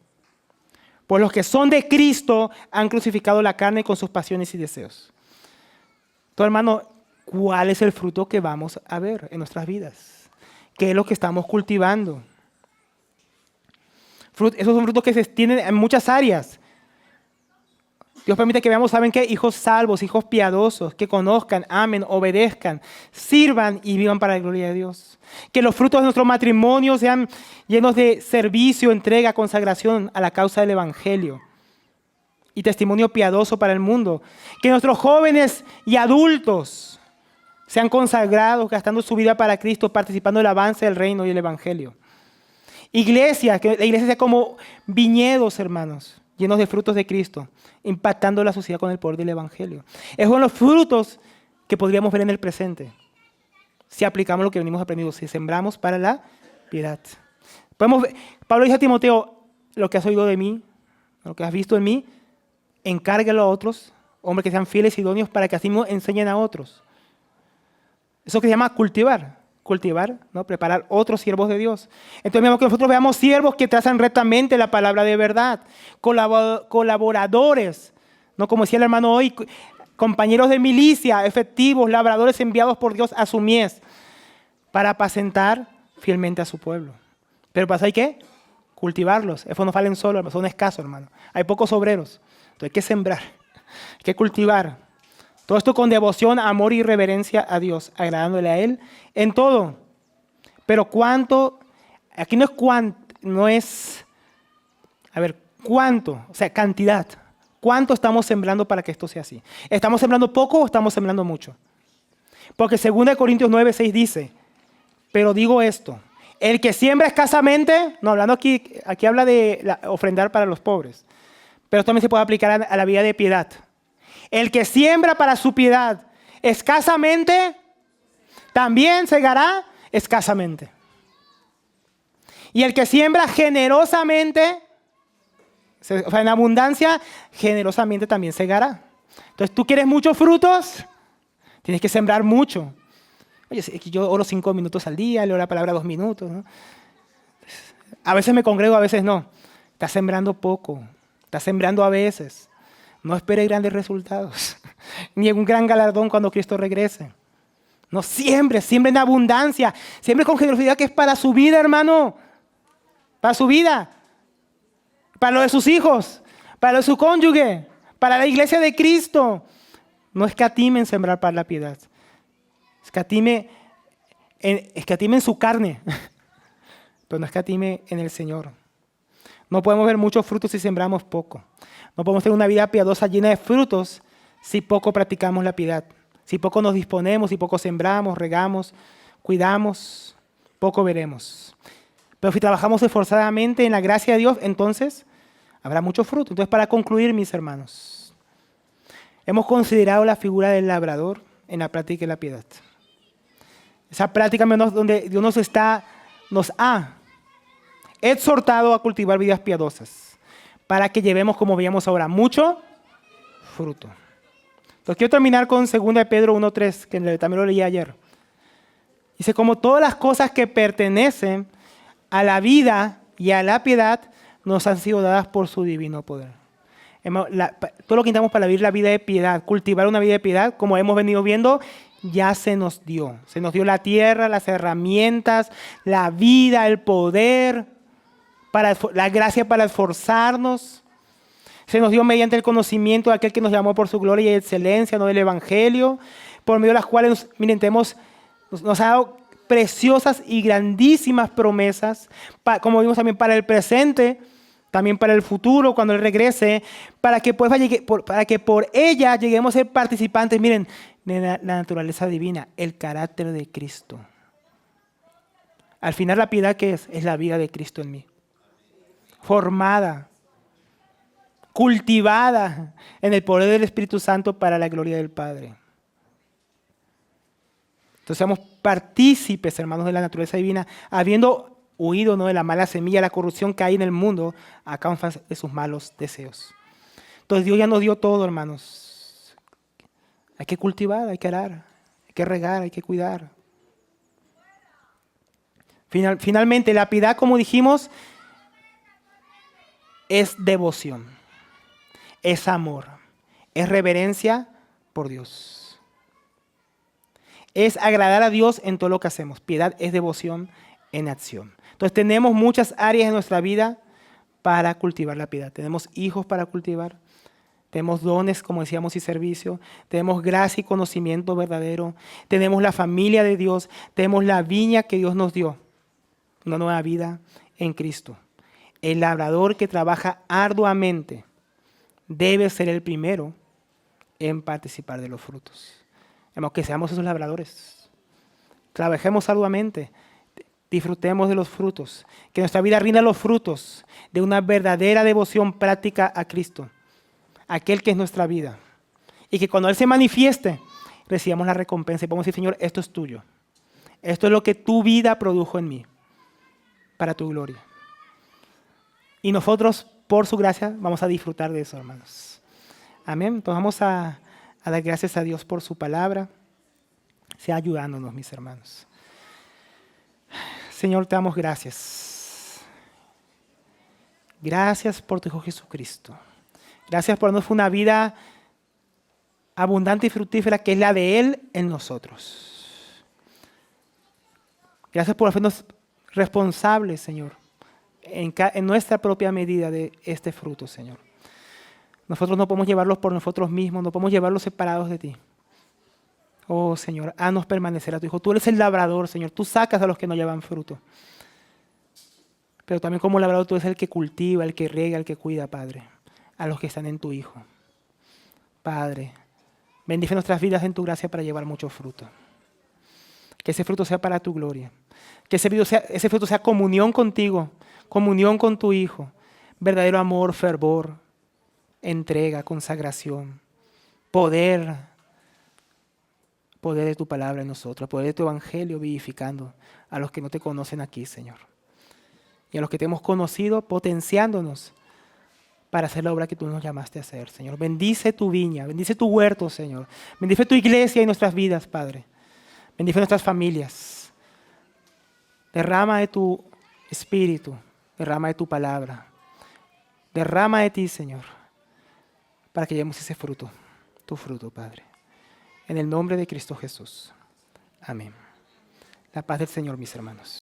A: Pues los que son de Cristo han crucificado la carne con sus pasiones y deseos. Entonces, hermano, ¿cuál es el fruto que vamos a ver en nuestras vidas? ¿Qué es lo que estamos cultivando? Esos son frutos que se extienden en muchas áreas. Dios permite que veamos, ¿saben qué? Hijos salvos, hijos piadosos, que conozcan, amen, obedezcan, sirvan y vivan para la gloria de Dios. Que los frutos de nuestro matrimonio sean llenos de servicio, entrega, consagración a la causa del Evangelio y testimonio piadoso para el mundo. Que nuestros jóvenes y adultos sean consagrados, gastando su vida para Cristo, participando del avance del reino y el Evangelio. Iglesia, que la iglesia sea como viñedos, hermanos, llenos de frutos de Cristo, impactando la sociedad con el poder del Evangelio. Esos son los frutos que podríamos ver en el presente, si aplicamos lo que venimos aprendiendo, si sembramos para la piedad. Pablo dice a Timoteo, lo que has oído de mí, lo que has visto en mí, encárguelo a otros, hombres que sean fieles y idóneos para que así mismo enseñen a otros. Eso que se llama cultivar, ¿no? Preparar otros siervos de Dios. Entonces, que nosotros veamos siervos que trazan rectamente la palabra de verdad, colaboradores, ¿no? Como decía el hermano hoy, compañeros de milicia, efectivos, labradores enviados por Dios a su mies para apacentar fielmente a su pueblo. Pero pasa, hay que cultivarlos. Esos no valen solo, son escasos, hermano. Hay pocos obreros. Entonces hay que sembrar, hay que cultivar. Todo esto con devoción, amor y reverencia a Dios, agradándole a Él en todo. Pero cuánto, aquí no es cuánto, o sea, cantidad. ¿Cuánto estamos sembrando para que esto sea así? ¿Estamos sembrando poco o estamos sembrando mucho? Porque 2 Corintios 9:6 dice, pero digo esto, el que siembra escasamente, no, hablando aquí habla de ofrendar para los pobres, pero también se puede aplicar a la vida de piedad. El que siembra para su piedad escasamente, también segará escasamente. Y el que siembra generosamente, o sea, en abundancia, generosamente también segará. Entonces, ¿tú quieres muchos frutos? Tienes que sembrar mucho. Oye, yo oro 5 minutos al día, leo la palabra 2 minutos, ¿no? A veces me congrego, a veces no. Estás sembrando poco, estás sembrando a veces. No esperes grandes resultados, ni un gran galardón cuando Cristo regrese. No, siembre en abundancia, siembre con generosidad que es para su vida, hermano. Para su vida, para lo de sus hijos, para lo de su cónyuge, para la iglesia de Cristo. No escatime en sembrar para la piedad. Escatime en su carne, pero no escatime en el Señor. No podemos ver muchos frutos si sembramos poco. No podemos tener una vida piadosa llena de frutos si poco practicamos la piedad. Si poco nos disponemos, si poco sembramos, regamos, cuidamos, poco veremos. Pero si trabajamos esforzadamente en la gracia de Dios, entonces habrá mucho fruto. Entonces, para concluir, mis hermanos, hemos considerado la figura del labrador en la práctica de la piedad. Esa práctica donde Dios nos ha exhortado a cultivar vidas piadosas para que llevemos, como veíamos ahora, mucho fruto. Entonces, quiero terminar con 2 Pedro 1:3, que también lo leí ayer. Dice, como todas las cosas que pertenecen a la vida y a la piedad nos han sido dadas por su divino poder. Todo lo que necesitamos para vivir la vida de piedad, cultivar una vida de piedad, como hemos venido viendo, ya se nos dio. Se nos dio la tierra, las herramientas, la vida, el poder, la gracia para esforzarnos. Se nos dio mediante el conocimiento de aquel que nos llamó por su gloria y excelencia, no del Evangelio, por medio de las cuales nos ha dado preciosas y grandísimas promesas, como vimos también para el presente, también para el futuro, cuando Él regrese, para que por ella lleguemos a ser participantes, miren, de la naturaleza divina, el carácter de Cristo. Al final, la piedad, ¿qué es? Es la vida de Cristo en mí. Formada, cultivada en el poder del Espíritu Santo para la gloria del Padre. Entonces seamos partícipes, hermanos, de la naturaleza divina, habiendo huido, ¿no?, de la mala semilla, la corrupción que hay en el mundo a causa de sus malos deseos. Entonces Dios ya nos dio todo, hermanos. Hay que cultivar, hay que arar, hay que regar, hay que cuidar. Finalmente, la piedad, como dijimos, es devoción, es amor, es reverencia por Dios. Es agradar a Dios en todo lo que hacemos. Piedad es devoción en acción. Entonces tenemos muchas áreas en nuestra vida para cultivar la piedad. Tenemos hijos para cultivar. Tenemos dones, como decíamos, y servicio. Tenemos gracia y conocimiento verdadero. Tenemos la familia de Dios. Tenemos la viña que Dios nos dio. Una nueva vida en Cristo. El labrador que trabaja arduamente debe ser el primero en participar de los frutos. Que seamos esos labradores. Trabajemos arduamente. Disfrutemos de los frutos. Que nuestra vida rinda los frutos de una verdadera devoción práctica a Cristo. Aquel que es nuestra vida. Y que cuando Él se manifieste, recibamos la recompensa y podemos decir, Señor, esto es tuyo. Esto es lo que tu vida produjo en mí, para tu gloria. Y nosotros, por su gracia, vamos a disfrutar de eso, hermanos. Amén. Entonces vamos a dar gracias a Dios por su palabra. Sea ayudándonos, mis hermanos. Señor, te damos gracias. Gracias por tu Hijo Jesucristo. Gracias por darnos una vida abundante y fructífera que es la de Él en nosotros. Gracias por hacernos responsables, Señor, en nuestra propia medida de este fruto, Señor. Nosotros no podemos llevarlos por nosotros mismos, no podemos llevarlos separados de ti. Oh, Señor, haznos permanecer a tu Hijo. Tú eres el labrador, Señor. Tú sacas a los que no llevan fruto. Pero también como labrador tú eres el que cultiva, el que riega, el que cuida, Padre, a los que están en tu Hijo. Padre, bendice nuestras vidas en tu gracia para llevar mucho fruto. Que ese fruto sea para tu gloria. Que ese fruto sea comunión contigo, comunión con tu Hijo, verdadero amor, fervor, entrega, consagración, poder de tu palabra en nosotros, poder de tu evangelio vivificando a los que no te conocen aquí, Señor. Y a los que te hemos conocido, potenciándonos para hacer la obra que tú nos llamaste a hacer, Señor. Bendice tu viña, bendice tu huerto, Señor. Bendice tu iglesia y nuestras vidas, Padre. Bendice nuestras familias. Derrama de tu espíritu, derrama de tu palabra. Derrama de ti, Señor, para que llevemos ese fruto, tu fruto, Padre. En el nombre de Cristo Jesús. Amén. La paz del Señor, mis hermanos.